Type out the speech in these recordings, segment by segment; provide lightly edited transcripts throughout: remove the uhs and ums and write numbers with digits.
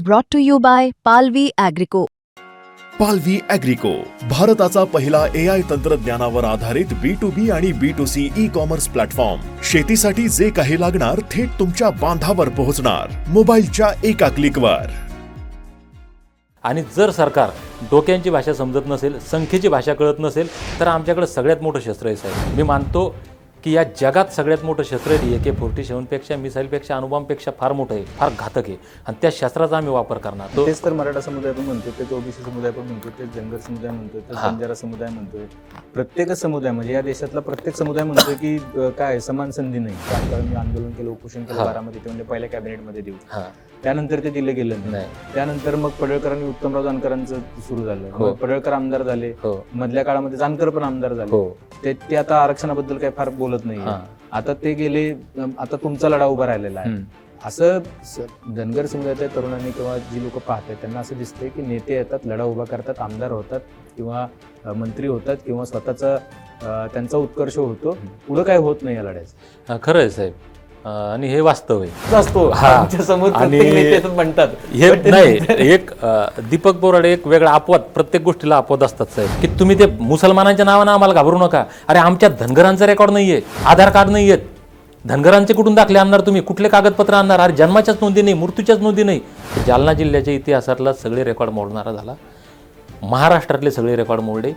brought to you by Palvi Agrico. पालवी ॲग्रिको, भारताचा पहिला AI तंत्रज्ञानावर आधारित B2B आणि B2C ई कॉमर्स प्लॅटफॉर्म. शेतीसाठी जे काही लागणार थेट तुमच्या बांधावर पोहोचणार, मोबाईलच्या एका क्लिकवर. आणि जर सरकार डोक्यांची भाषा समजत नसेल, संख्येची भाषा कळत नसेल, तर आमच्याकडे सगळ्यात मोठं शस्त्र आहे साहेब. मी मानतो की या जगात सगळ्यात मोठं शस्त्र आहे AK-47पेक्षा, मिसाईलपेक्षा, अणुबॉम्बपेक्षा फार मोठं आहे, फार घातक आहे, आणि त्या शस्त्राचा आम्ही वापर करणार. तेच तर मराठा समुदाय पण म्हणतो, तेच ओबीसी समुदाय पण म्हणतो, तेच धनगर समुदाय म्हणतो, तेच बंजारा समुदाय म्हणतोय. प्रत्येक समुदाय म्हणजे या देशातला प्रत्येक समुदाय म्हणतोय की काय समान संधी नाही. कारण मी आंदोलन केलं, उपोषण केलं बारामती, ते म्हणजे पहिल्या कॅबिनेटमध्ये देऊ, त्यानंतर ते दिलं गेलं नाही. त्यानंतर मग पडळकरांनी उत्तमराव जानकरांचं सुरू झालं, पडळकर आमदार झाले, मधल्या काळामध्ये जानकर पण आमदार झाले. ते आता आरक्षणाबद्दल काही फार बोलत नाही. आता ते गेले, आता तुमचा लढा उभा राहिलेला आहे. असं धनगर समुदायाच्या तरुणांनी किंवा जी लोक पाहतात त्यांना असं दिसतंय की नेते येतात, लढा उभा करतात, आमदार होतात किंवा मंत्री होतात किंवा स्वतःचा त्यांचा उत्कर्ष होतो, पुढं काय होत नाही या लढ्याचं. खरं आहे साहेब, आणि हे वास्तव आहे. आणि म्हणतात हे नाही, एक दीपक बोराडे एक वेगळा अपवाद, प्रत्येक गोष्टीला अपवाद असतात साहेब, की तुम्ही ते मुसलमानांच्या नावानं आम्हाला घाबरू नका. अरे आमच्या धनगरांचा रेकॉर्ड नाहीये, आधार कार्ड नाहीयेत, धनगरांचे कुठून दाखले आणणार तुम्ही, कुठले कागदपत्र आणणार? अरे जन्माच्याच नोंदी नाही, मृत्यूच्याच नोंदी नाही. जालना जिल्ह्याच्या इतिहासातला सगळे रेकॉर्ड मोडणारा झाला, महाराष्ट्रातले सगळे रेकॉर्ड मोडले,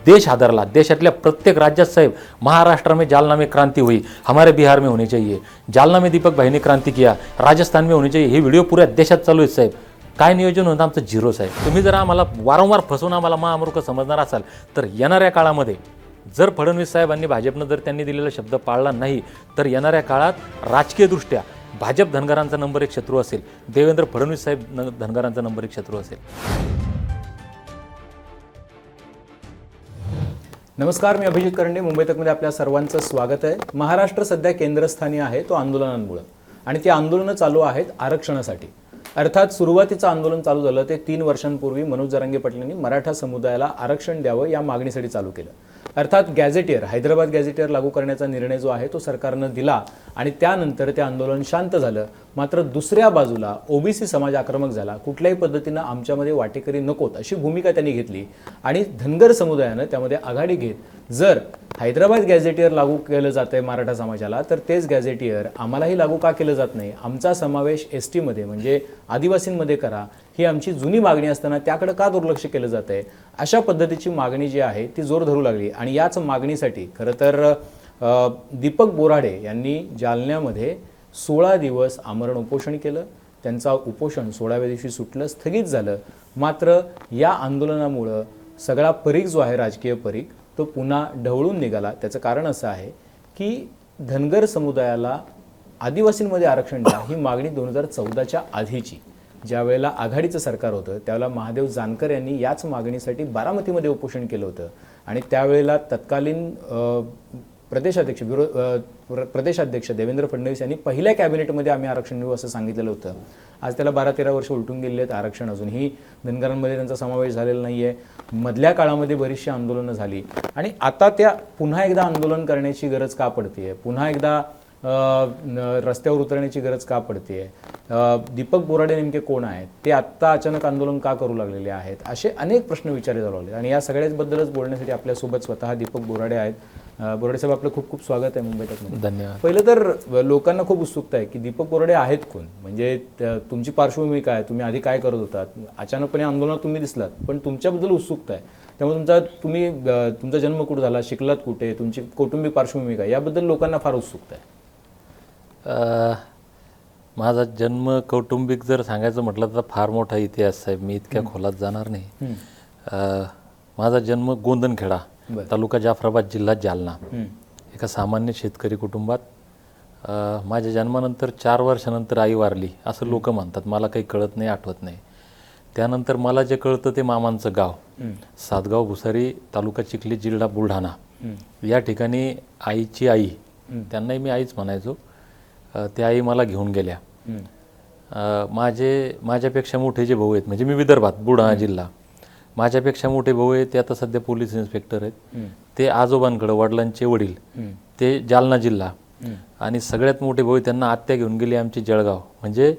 देश हादरला. देशातल्या प्रत्येक राज्यात साहेब, महाराष्ट्र में जालना में क्रांति हुई, हमारे बिहार में होनी चाहिए, जालना में दीपक भाई ने क्रांति किया, राजस्थान में होनी चाहिए. हे व्हिडिओ पुऱ्या देशात चालू आहेत साहेब. काय नियोजन होतं आमचं झिरो साहेब. तुम्ही जर आम्हाला वारंवार फसवून आम्हाला महामूर्ख समजणार असाल तर येणाऱ्या काळामध्ये जर फडणवीस साहेबांनी, भाजपनं जर त्यांनी दिलेला शब्द पाळला नाही तर येणाऱ्या काळात राजकीयदृष्ट्या भाजप धनगरांचा नंबर 1 शत्रू असेल, देवेंद्र फडणवीस साहेब धनगरांचा नंबर 1 शत्रू असेल. नमस्कार, मी अभिजित करंडे, मुंबई तकमध्ये आपल्या सर्वांचं स्वागत आहे. महाराष्ट्र सध्या केंद्रस्थानी आहे तो आंदोलनांमुळे, आणि ती आंदोलनं चालू आहेत आरक्षणासाठी. अर्थात सुरुवातीचं आंदोलन चालू झालं ते 3 वर्षांपूर्वी मनोज जरांगे पाटलांनी मराठा समुदायाला आरक्षण द्यावं या मागणीसाठी चालू केलं. अर्थात गॅझेटियर, हैदराबाद गॅझेटियर लागू करण्याचा निर्णय जो आहे तो सरकारनं दिला, आणि त्यानंतर ते आंदोलन शांत झालं. मात्र दुसऱ्या बाजूला ओबीसी समाज आक्रमक झाला, कुठल्याही पद्धतीनं आमच्यामध्ये वाटेकरी नकोत अशी भूमिका त्यांनी घेतली, आणि धनगर समुदायानं त्यामध्ये आघाडी घेत जर हैदराबाद गॅझेटियर लागू केलं जात आहे मराठा समाजाला, तर तेच गॅझेटियर आम्हालाही लागू का केलं जात नाही, आमचा समावेश STमध्ये म्हणजे आदिवासींमध्ये करा, ही आमची जुनी मागणी असताना त्याकडे का दुर्लक्ष केलं जात आहे, अशा पद्धतीची मागणी जी आहे ती जोर धरू लागली. आणि याच मागणीसाठी खरं तर दीपक बोराडे यांनी जालन्यामध्ये 16 दिवस आमरण उपोषण केलं. त्यांचा उपोषण 16व्या दिवशी सुटलं, स्थगित झालं. मात्र या आंदोलनामुळं सगळा परीघ जो आहे, राजकीय परीघ, तो पुन्हा ढवळून निघाला. त्याचं कारण असं आहे की धनगर समुदायाला आदिवासींमध्ये आरक्षण द्या ही मागणी 2014च्या आधीची, ज्या वेळेला आघाडीचं सरकार होतं त्यावेळेला महादेव जानकर यांनी याच मागणीसाठी बारामतीमध्ये उपोषण केलं होतं. आणि त्यावेळेला तत्कालीन प्रदेशाध्यक्ष देवेंद्र फडणवीस यांनी पहिल्या कॅबिनेटमध्ये आम्ही आरक्षण देऊ असं सांगितलेलं होतं. आज त्याला 12-13 वर्ष उलटून गेलेली आहेत. आरक्षण अजूनही धनगरांमध्ये त्यांचा समावेश झालेला नाही आहे. मधल्या काळामध्ये बरीचशी आंदोलनं झाली, आणि आता त्या पुन्हा एकदा आंदोलन करण्याची गरज का पडते, पुन्हा एकदा रस्त्यावर उतरण्याची गरज का पडते, दीपक बोराडे नेमके कोण आहेत, ते आत्ता अचानक आंदोलन का करू लागलेले आहेत, असे अनेक प्रश्न विचारले जाऊ लागले. आणि या सगळ्याबद्दलच बोलण्यासाठी आपल्यासोबत स्वतः दीपक बोराडे आहेत. बोराडे साहेब, आपलं खूप खूप स्वागत आहे मुंबई तकमध्ये. धन्यवाद. पहिलं तर लोकांना खूप उत्सुकता आहे की दीपक बोराडे आहेत कोण, म्हणजे तुमची पार्श्वभूमी काय, तुम्ही आधी काय करत होतात, अचानकपणे आंदोलनात तुम्ही दिसलात, पण तुमच्याबद्दल उत्सुकता आहे. त्यामुळे तुमचा जन्म कुठे झाला, शिकलात कुठे, तुमची कौटुंबिक पार्श्वभूमी काय, याबद्दल लोकांना फार उत्सुकता आहे. माझा जन्म कौटुंबिक जर सांगायचं म्हटलं तर फार मोठा इतिहास साहेब, मी इतक्या खोलात जाणार नाही. माझा जन्म गोंदनखेडा, तालुका जाफराबाद, जिल्हा जालना, एका सामान्य शेतकरी कुटुंबात. माझ्या जन्मानंतर 4 वर्षानंतर आई वारली असं लोक म्हणतात. मला काही कळत नाही, आठवत नाही. त्यानंतर मला जे कळतं ते मामांचं गाव सातगाव भुसारी, तालुका चिखली, जिल्हा बुलढाणा, या ठिकाणी आईची आई, त्यांनाही मी आईच म्हणायचो, त्या आई मला घेऊन गेल्या. माझ्यापेक्षा मोठे जे भाऊ आहेत, म्हणजे मी विदर्भात, बुलढाणा जिल्हा, माझ्यापेक्षा मोठे भाऊ आहेत ते आता सध्या पोलीस इन्स्पेक्टर आहेत. ते आजोबांकडे, वडिलांचे वडील ते जालना जिल्हा, आणि सगळ्यात मोठे भाऊ त्यांना आत्या घेऊन गेली आमची जळगाव, म्हणजे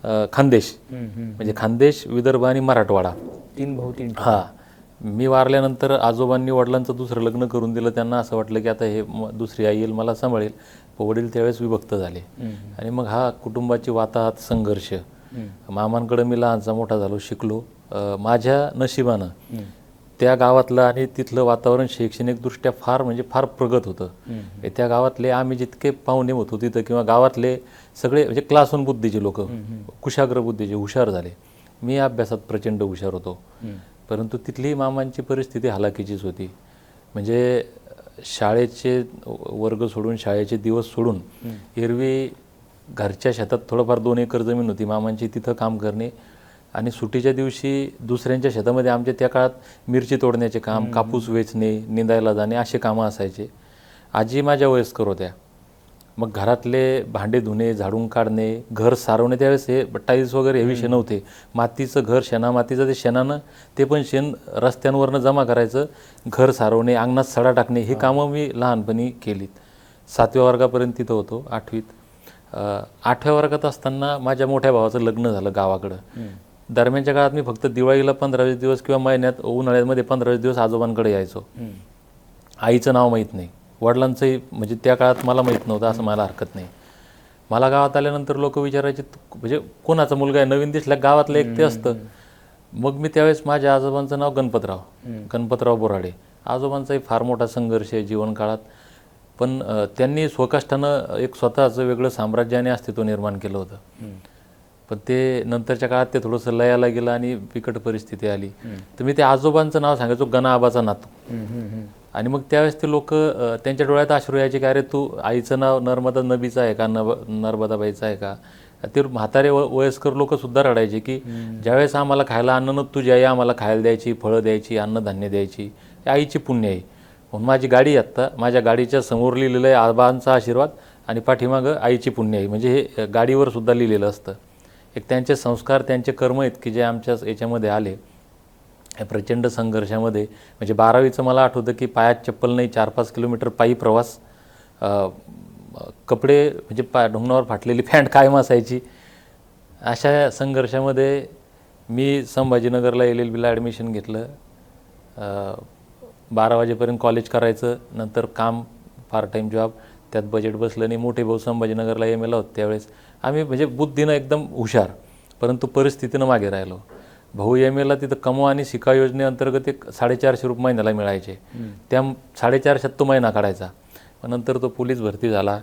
खानदेश, म्हणजे खानदेश, विदर्भ आणि मराठवाडा. 3 भाऊ 3. हां, मी वारल्यानंतर आजोबांनी वडिलांचं दुसरं लग्न करून दिलं. त्यांना असं वाटलं की आता हे दुसरी आई येईल, मला सांभाळेल. वडील त्यावेळेस विभक्त झाले आणि मग हा कुटुंबाची वाताहत संघर्ष. मामांकडे मी लहानचा मोठा झालो, शिकलो. माझ्या नशिबानं त्या गावातलं आणि तिथलं वातावरण शैक्षणिकदृष्ट्या फार प्रगत होतं. त्या गावातले आम्ही जितके पाहुणे होतो तिथं, किंवा गावातले सगळे म्हणजे क्लास 1 बुद्धीचे लोक, कुशाग्र बुद्धीचे, हुशार झाले. मी अभ्यासात प्रचंड हुशार होतो, परंतु तिथली मामांची परिस्थिती हालाकीचीच होती. म्हणजे शाळेचे वर्ग सोडून, शाळेचे दिवस सोडून एरवी घरच्या शेतात थोडंफार 2 एकर जमीन होती मामांची, तिथं काम करणे आणि सुट्टीच्या दिवशी दुसऱ्यांच्या शेतामध्ये आमच्या त्या काळात मिरची तोडण्याचे काम, कापूस वेचणे, निंदायला जाणे असे कामं असायचे. आजी माझ्या वयस्कर होत्या. मग घरातले भांडे धुणे, झाडून काढणे, घर सारवणे. त्यावेळेस हे टाईल्स वगैरे हे विषय नव्हते. मातीचं घर, शेणामातीचं, ते शेणानं ते पण शेण रस्त्यांवरनं जमा करायचं, घर सारवणे, अंगणात सडा टाकणे, ही कामं मी लहानपणी केलीत. 7व्या वर्गापर्यंत तिथं होतो. 8व्या वर्गात असताना माझ्या मोठ्या भावाचं लग्न झालं गावाकडं. दरम्यानच्या काळात मी फक्त दिवाळीला 15-20 दिवस किंवा महिन्यात उन्हाळ्यामध्ये 15-20 दिवस आजोबांकडे यायचो. आईचं नाव माहीत नाही, वडिलांचंही म्हणजे त्या काळात मला माहीत नव्हतं, असं मला हरकत नाही. मला गावात आल्यानंतर लोक विचारायचे, म्हणजे कोणाचा मुलगा आहे, नवीन दिसल्या, गावातलं एक ते असतं. मग मी त्यावेळेस माझ्या आजोबांचं नाव गणपतराव बोराडे. आजोबांचाही फार मोठा संघर्ष आहे जीवनकाळात, पण त्यांनी स्वकष्टानं एक स्वतःचं वेगळं साम्राज्य आणि अस्तित्व निर्माण केलं होतं. पण ते नंतरच्या काळात ते थोडंसं लयाला गेलं आणि बिकट परिस्थिती आली. तर मी त्या आजोबांचं नाव सांगायचो, गणा आबाचा नातू. आणि मग त्यावेळेस ते लोक, त्यांच्या डोळ्यात अश्रू यायचे की अरे तू आईचं नाव नर्मदा नबीचं आहे का, नर्मदाबाईचं आहे का. ते म्हातारे वयस्कर लोकसुद्धा रडायचे की ज्यावेळेस आम्हाला खायला अन्न नव्हतं, तुझी आई आम्हाला खायला द्यायची, फळं द्यायची, अन्नधान्य द्यायची, ते आईची पुण्य आहे. म्हणून माझी गाडी आत्ता, माझ्या गाडीच्या समोर लिहिलेलं आहे आबांचा आशीर्वाद आणि पाठीमागं आईची पुण्य आहे. म्हणजे हे गाडीवर सुद्धा लिहिलेलं असतं. एक त्यांचे संस्कार, त्यांचे कर्म आहेत की जे आमच्या याच्यामध्ये आले. प्रचंड संघर्षामध्ये, म्हणजे 12वीचं मला आठवतं की पायात चप्पल नाही, 4-5 किलोमीटर पायी प्रवास, कपडे म्हणजे ढुंगणावर फाटलेली पॅन्ट कायम असायची. अशा संघर्षामध्ये मी संभाजीनगरला LLBला ॲडमिशन घेतलं. 12 वाजेपर्यंत कॉलेज करायचं, नंतर काम, पार्ट टाईम जॉब, त्यात बजेट बसलं नाही. मोठे भाऊ संभाजीनगरला MAला होते त्यावेळेस. आम्ही म्हणजे बुद्धीनं एकदम हुशार, परंतु परिस्थितीनं मागे राहिलो. भाऊ MAला तिथं कमवा आणि शिका योजनेअंतर्गत एक 450 रुपये महिन्याला मिळायचे. त्या 450 तो महिना काढायचा. पण नंतर तो पोलीस भरती झाला,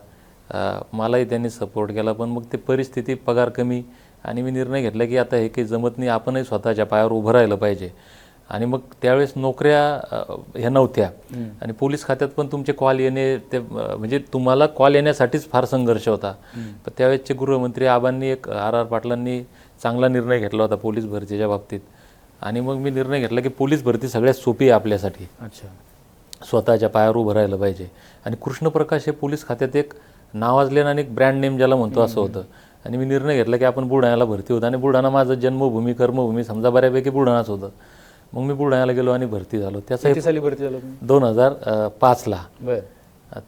मलाही त्यांनी सपोर्ट केला. पण मग ते परिस्थिती, पगार कमी, आणि मी निर्णय घेतला की आता हे काही जमत नाही, आपणही स्वतःच्या पायावर उभं राहिलं पाहिजे. आणि मग त्यावेळेस नोकऱ्या ह्या नव्हत्या आणि पोलीस खात्यात पण तुमचे कॉल येणे, ते म्हणजे तुम्हाला कॉल येण्यासाठीच फार संघर्ष होता. पण त्यावेळेसचे गृहमंत्री आबांनी, एक RR पाटलांनी चांगला निर्णय घेतला होता पोलीस भरतीच्या बाबतीत. आणि मग मी निर्णय घेतला की पोलीस भरती सगळ्यात सोपी आहे आपल्यासाठी. स्वतःच्या पायावर उभं राहिलं पाहिजे. आणि कृष्णप्रकाश हे पोलीस खात्यात एक नावाजलेलं आणि एक ब्रँड नेम ज्याला म्हणतो असं होतं. आणि मी निर्णय घेतला की आपण बुलढाण्याला भरती होतो, आणि बुलढाणा माझं जन्मभूमी, कर्मभूमी समजा बऱ्यापैकी बुलढाणाच होतं. मग मी बुलढाण्याला गेलो आणि भरती झालो. त्याचा साली भरती झालो 2005ला.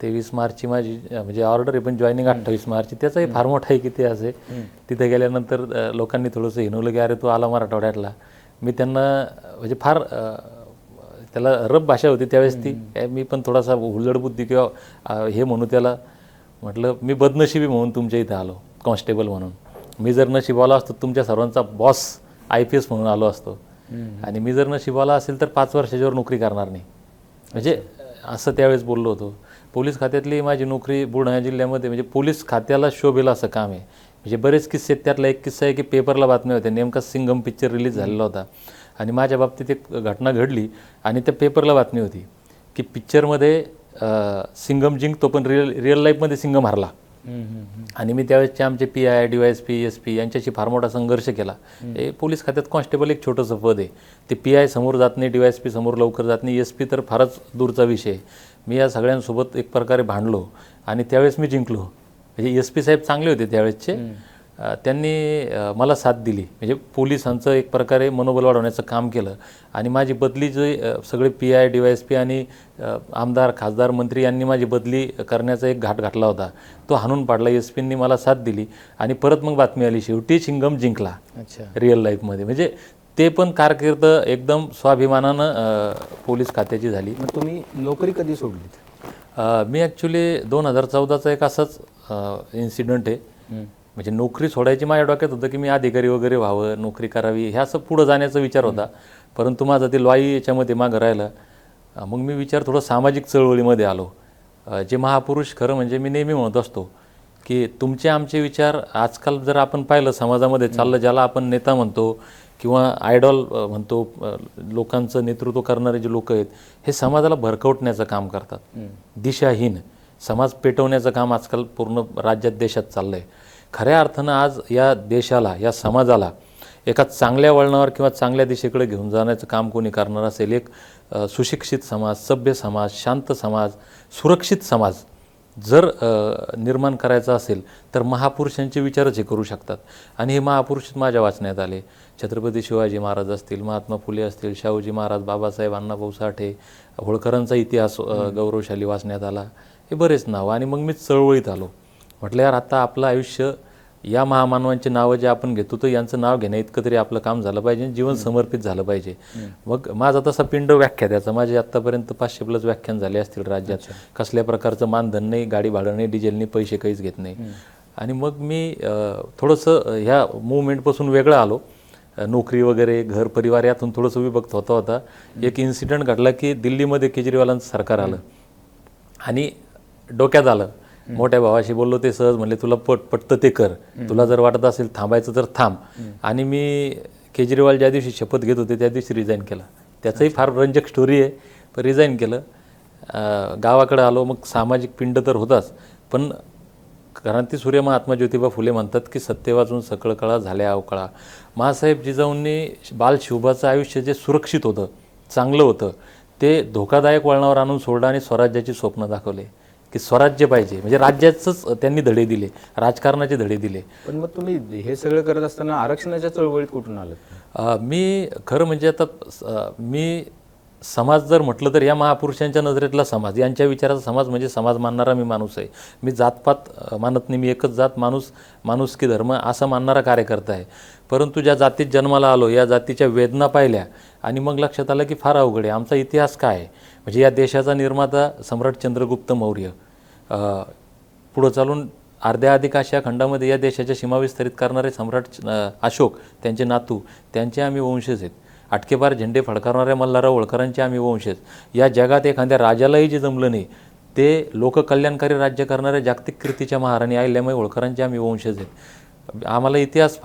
23 मार्चची माझी म्हणजे ऑर्डर आहे, पण जॉईनिंग 28 मार्च. त्याचाही फार मोठा आहे इतिहास आहे. तिथे गेल्यानंतर लोकांनी थोडंसं हिनवलं की अरे तू आला मराठवाड्यातला. मी त्यांना म्हणजे फार त्याला रब भाषा होती त्यावेळेस ती. मी पण थोडासा हुल्लड बुद्धी किंवा हे म्हणू त्याला, म्हटलं मी बदनशिबी म्हणून तुमच्या इथं आलो कॉन्स्टेबल म्हणून. मी जर नशिबवाला असतो तुमच्या सर्वांचा बॉस IPS म्हणून आलो असतो. आणि मी जर नशिबवाला असेल तर 5 वर्षाच्यावर नोकरी करणार नाही, म्हणजे असं त्यावेळेस बोललो होतो. पोलीस खात्यातली माझी नोकरी बुलढाणा जिल्ह्यामध्ये, म्हणजे पोलीस खात्याला शोभेल असं काम आहे. म्हणजे बरेच किस्से आहेत. त्यातला एक किस्सा आहे की पेपरला बातम्या होत्या, नेमका सिंगम पिक्चर रिलीज झालेला होता आणि माझ्या बाबतीत एक घटना घडली आणि त्या पेपरला बातमी होती की पिक्चरमध्ये सिंगम जिंकतो, पण रिअल लाईफमध्ये सिंगम हरला. आणि मी त्यावेळेसचे आमचे PI, DYSP, SP यांच्याशी फार मोठा संघर्ष केला. हे पोलीस खात्यात कॉन्स्टेबल एक छोटंसं पद आहे. ते PI समोर जात नाही, DYSP समोर लवकर जात नाही, SP तर फारच दूरचा विषय. मी या सगळ्यांसोबत एक प्रकारे भांडलो आणि त्यावेळेस मी जिंकलो. म्हणजे SP साहेब चांगले होते त्यावेळेसचे. त्यांनी मला साथ दिली, म्हणजे पोलिसांचं एक प्रकारे मनोबल वाढवण्याचं काम केलं आणि माझी बदली जे सगळे PI DYSP आणि आमदार खासदार मंत्री यांनी माझी बदली करण्याचा एक घाट घातला होता, तो हाणून पाडला. SP-नी मला साथ दिली आणि परत मग बातमी आली, शेवटी चिंगम जिंकला रिअल लाईफमध्ये. म्हणजे ते पण कारकीर्द एकदम स्वाभिमानानं पोलीस खात्याची झाली. मग तुम्ही नोकरी कधी सोडलीत? मी ॲक्च्युली 2014चा एक असाच इन्सिडंट आहे. म्हणजे नोकरी सोडायची माझ्या डोक्यात होतं की मी अधिकारी वगैरे व्हावं, नोकरी करावी, ह्या असं पुढं जाण्याचा विचार होता. परंतु माझं ते लॉई याच्यामध्ये मागं राहिलं. मग मी विचार थोडं सामाजिक चळवळीमध्ये आलो. जे महापुरुष खरं म्हणजे मी नेहमी म्हणत असतो की तुमचे आमचे विचार आजकाल जर आपण पाहिलं समाजामध्ये चाललं, ज्याला आपण नेता म्हणतो किंवा आयडॉल म्हणतो, लोकांचं नेतृत्व करणारे जे लोक आहेत, हे समाजाला भरकवटण्याचं काम करतात. दिशाहीन समाज पेटवण्याचं काम आजकाल पूर्ण राज्यात देशात चाललं आहे. खऱ्या अर्थानं आज या देशाला, या समाजाला एका चांगल्या वळणावर किंवा चांगल्या दिशेकडे घेऊन जाण्याचं काम कोणी करणार असेल, एक सुशिक्षित समाज, सभ्य समाज, शांत समाज, सुरक्षित समाज जर निर्माण करायचा असेल तर महापुरुषांचे विचारच हे करू शकतात. आणि हे महापुरुष माझ्या वाचण्यात आले. छत्रपती शिवाजी महाराज असतील, महात्मा फुले असतील, शाहूजी महाराज, बाबासाहेब अण्णाभाऊ साठे, होळकरांचा इतिहास गौरवशाली वाचण्यात आला, हे बरेच नाव. आणि मग मी चळवळीत आलो. म्हटलं यार, आता आपलं आयुष्य या महामानवांची नावं जे आपण घेतो तर यांचं नाव घेण्या इतकं तरी आपलं काम झालं पाहिजे, जीवन समर्पित झालं पाहिजे. मग माझा तसा पिंड व्याख्या त्याचा, माझे आत्तापर्यंत 500+ व्याख्यान झाले असतील राज्यात. कसल्या प्रकारचं मानधन नाही, गाडी भाडं नाही, डिझेलनी पैसे काहीच घेत नाही. आणि मग मी थोडंसं ह्या मूवमेंटपासून वेगळं आलो. नोकरी वगैरे, घर परिवार यातून थोडंसं विभक्त होता. एक इन्सिडेंट घडला की दिल्लीमध्ये केजरीवालांचं सरकार आलं आणि डोक्यात आलं. मोठ्या भावाशी बोललो, ते सहज म्हणले तुला पटतं ते कर, तुला जर वाटत असेल थांबायचं तर थांब. आणि मी केजरीवाल ज्या दिवशी शपथ घेत होते त्या दिवशी रिझाईन केला. त्याचंही फार रंजक स्टोरी आहे, पण रिझाईन केलं. गावाकडे आलो. मग सामाजिक पिंड तर होताच, पण क्रांतीसूर्य महात्मा ज्योतिबा फुले म्हणतात की सत्य वाचून सकळ कळा झाल्या अवकळा. माँसाहेब जिजाऊंनी बालशिवबाचं आयुष्य जे सुरक्षित होतं, चांगलं होतं, ते धोकादायक वळणावर आणून सोडलं आणि स्वराज्याची स्वप्न दाखवले की स्वराज्य पाहिजे. म्हणजे राज्याचंच त्यांनी धडे दिले, राजकारणाचे धडे दिले. पण मग तुम्ही हे सगळं करत असताना आरक्षणाच्या चळवळीत कुठून आलं? मी खरं म्हणजे आता मी समाज जर म्हटलं तर या महापुरुषांच्या नजरेतला समाज, यांच्या विचाराचा समाज म्हणजे समाज मानणारा मी माणूस आहे. मी जातपात मानत नाही, मी एकच जात, माणूस की धर्म असं मानणारा कार्यकर्ता आहे. परंतु ज्या जातीत जन्माला आलो, या जातीच्या वेदना पाहिल्या आणि मग लक्षात आलं की फार अवघड आहे. आमचा इतिहास काय आहे? म्हणजे या देशाचा निर्माता सम्राट चंद्रगुप्त मौर्य, पुढं चालून अर्ध्या अधिक आशिया खंडामध्ये या देशाच्या सीमा विस्तारित करणारे सम्राट अशोक, त्यांचे नातू, त्यांचे आम्ही वंशज आहेत. अटकेपार झेंडे फडकारणाऱ्या मल्हारराव होळकरांचे आम्ही वंशज. या जगात एखाद्या राजालाही जे जमलं नाही ते लोककल्याणकारी राज्य करणाऱ्या जागतिक कीर्तीच्या महाराणी अहिल्याबाई होळकरांचे आम्ही वंशज आहेत. आम्हाला इतिहास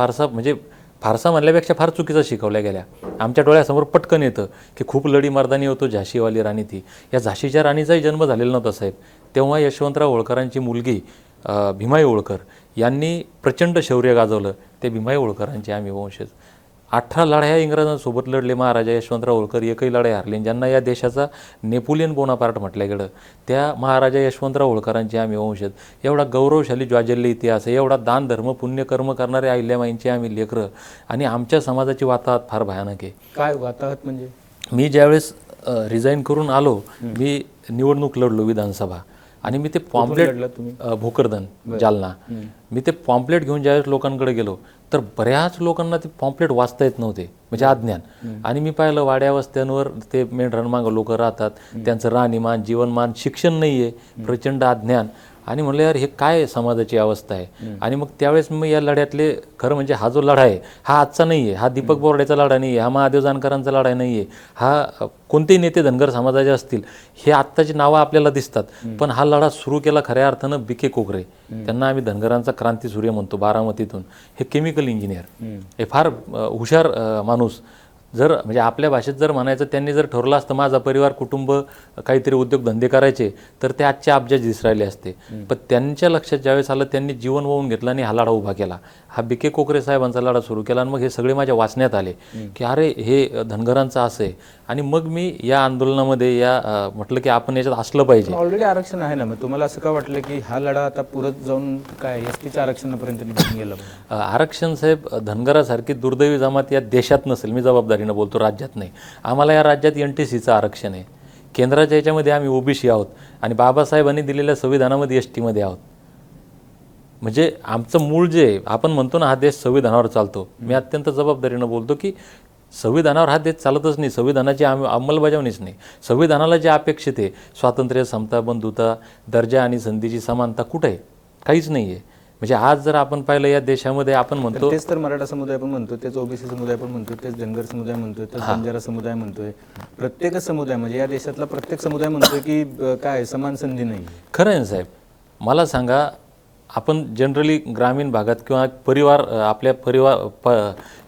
फारसा म्हणल्यापेक्षा फार चुकीचा शिकवल्या गेल्या. आमच्या डोळ्यासमोर पटकन येतं की खूप लढी मर्दानी होतो झाशीवाली राणी ती. या झाशीच्या राणीचाही जन्म झालेला नव्हता साहेब. तेव्हा यशवंतराव होळकरांची मुलगी भीमाई होळकर यांनी प्रचंड शौर्य गाजवलं. ते भीमाई होळकरांचे आम्ही वंशज. 18 लढाया इंग्रजांसोबत लढले महाराजा यशवंतराव होळकर, एकही लढाई हारले. ज्यांना या देशाचा नेपोलियन बोनापार्ट म्हटलं गेलं, त्या महाराजा यशवंतराव होळकरांचे आम्ही वंशज. एवढा गौरवशाली ज्वाजल्य इतिहास आहे, एवढा दान धर्म पुण्यकर्म करणारे अहिल्याबाईंचे आम्ही लेकरं. आणि आमच्या समाजाची वाताहत फार भयानक आहे. काय वाताहत म्हणजे? मी ज्यावेळेस रिझाईन करून आलो, मी निवडणूक लढलो विधानसभा. आणि मी ते पॉम्पलेट, भोकरदन, जालना, मी ते पॉम्पलेट घेऊन ज्यावेळेस लोकांकडे गेलो तर बऱ्याच लोकांना ते पॉम्पलेट वाचता येत नव्हते, म्हणजे अज्ञान. आणि मी पाहिलं वाड्या वस्त्यांवर ते मेंढरांमागं लोक राहतात, त्यांचं राहणीमान, जीवनमान, शिक्षण नाही आहे, प्रचंड अज्ञान. आणि म्हणलं यार हे काय समाजाची अवस्था आहे. आणि मग त्यावेळेस मी या लढ्यातले, खरं म्हणजे हा जो लढा आहे हा आजचा नाही आहे, हा दीपक बोर्डेचा लढा नाही आहे, हा महादेव जानकरांचा लढा नाही आहे, हा कोणतेही नेते धनगर समाजाचे असतील हे आत्ताची नावं आपल्याला दिसतात, पण हा लढा सुरू केला खऱ्या अर्थानं BK कोकरे. त्यांना आम्ही धनगरांचा क्रांतीसूर्य म्हणतो, बारामतीतून. हे केमिकल इंजिनियर, हे फार हुशार माणूस. जर म्हणजे आपल्या भाषेत जर म्हणायचं त्यांनी जर ठरवलं असतं माझा परिवार कुटुंब काहीतरी उद्योगधंदे करायचे तर ते आजचे अब्जाच दिस राहिले असते. पण त्यांच्या लक्षात ज्यावेळेस आलं त्यांनी जीवन वाहून घेतलं आणि हा लढा उभा केला. हा बी.के. कोकरे साहेबांचा लढा सुरू केला आणि मग हे सगळे माझ्या वाचण्यात आले की अरे हे धनगरांचं असं आहे. आणि मग मी या आंदोलनामध्ये म्हटलं की आपण याच्यात असलं पाहिजे. ऑलरेडी आरक्षण आहे ना, मग तुम्हाला असं का वाटलं की हा लढा आता पुरत जाऊन काय एसटीच्या आरक्षणापर्यंत निघून गेला? आरक्षण साहेब, धनगरासारखी दुर्दैवी जमात या देशात नसेल, मी जबाबदारीनं बोलतो, राज्यात नाही. आम्हाला या राज्यात NTCचं आरक्षण आहे, केंद्राच्या याच्यामध्ये आम्ही OBC आहोत आणि बाबासाहेबांनी दिलेल्या संविधानामध्ये ST आहोत. म्हणजे आमचं मूळ जे आपण म्हणतो ना हा देश संविधानावर चालतो, मी अत्यंत जबाबदारीनं बोलतो की संविधानावर हा देश चालतच नाही, संविधानाची अंमलबजावणीच नाही. संविधानाला जे अपेक्षित आहे स्वातंत्र्य, समता, बंधुता, दर्जा आणि संधीची समानता कुठे आहे? काहीच नाही आहे. म्हणजे आज जर आपण पाहिलं या देशामध्ये आपण म्हणतो तेच तर मराठा समुदाय पण म्हणतो, तेच OBC समुदाय पण म्हणतो, तेच धनगर समुदाय म्हणतोय, तेच बंजारा समुदाय म्हणतोय, प्रत्येक समुदाय म्हणजे या देशातला प्रत्येक समुदाय म्हणतोय की काय समान संधी नाही. खरं आहे साहेब. मला सांगा, आपण जनरली ग्रामीण भागात किंवा परिवार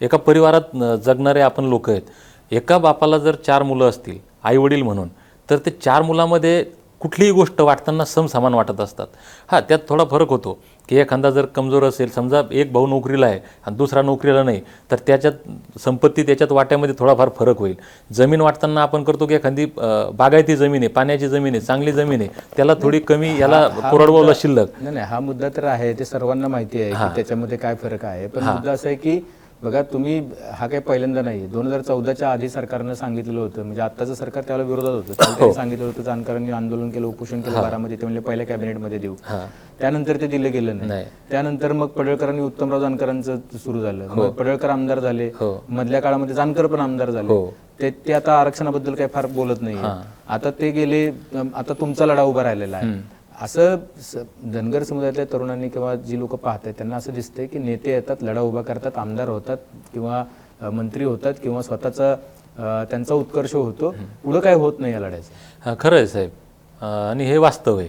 एका परिवारात जगणारे आपण लोक आहेत. एका बापाला जर 4 मुलं असतील आईवडील म्हणून, तर ते 4 मुलामध्ये कुठलीही गोष्ट वाटताना समसमान वाटत असतात. हां, त्यात थोडा फरक होतो की एखादा जर कमजोर असेल, समजा एक भाऊ नोकरीला आहे आणि दुसरा नोकरीला नाही, तर त्याच्यात संपत्ती त्याच्यात वाट्यामध्ये थोडाफार फरक होईल. जमीन वाटताना आपण करतो की एखादी बागायती जमीन आहे, पाण्याची जमीन आहे, चांगली जमीन आहे, त्याला थोडी कमी, याला कोरडवाहूला शिल्लक. नाही, हा मुद्दा तर आहे, ते सर्वांना माहिती आहे की त्याच्यामध्ये काय फरक आहे. पण मुद्दा असा आहे की बघा, तुम्ही हा काही पहिल्यांदा नाही, 2014च्या आधी सरकारनं सांगितलेलं होतं, म्हणजे आत्ताचं सरकार त्याला विरोधात होतं, त्याला सांगितलं होतं, जाणकारांनी आंदोलन केलं, उपोषण केलं बारामध्ये, ते म्हणजे पहिल्या कॅबिनेटमध्ये देऊ, त्यानंतर ते दिलं गेलं नाही. त्यानंतर मग पडळकरांनी उत्तमराव जानकरांचं सुरू झालं, मग पडळकर आमदार झाले, मधल्या काळामध्ये जानकर पण आमदार झाले, ते आता आरक्षणाबद्दल काही फार बोलत नाही. आता ते गेले, आता तुमचा लढा उभा राहिलेला आहे. असं धनगर समुदायातल्या तरुणांनी किंवा जी लोक पाहत आहेत त्यांना असं दिसतंय की नेते येतात, लढा उभा करतात, आमदार होतात किंवा मंत्री होतात किंवा स्वतःचा त्यांचा उत्कर्ष होतो, पुढं काय होत नाही या लढ्याचं. खरं आहे साहेब, आणि हे वास्तव आहे.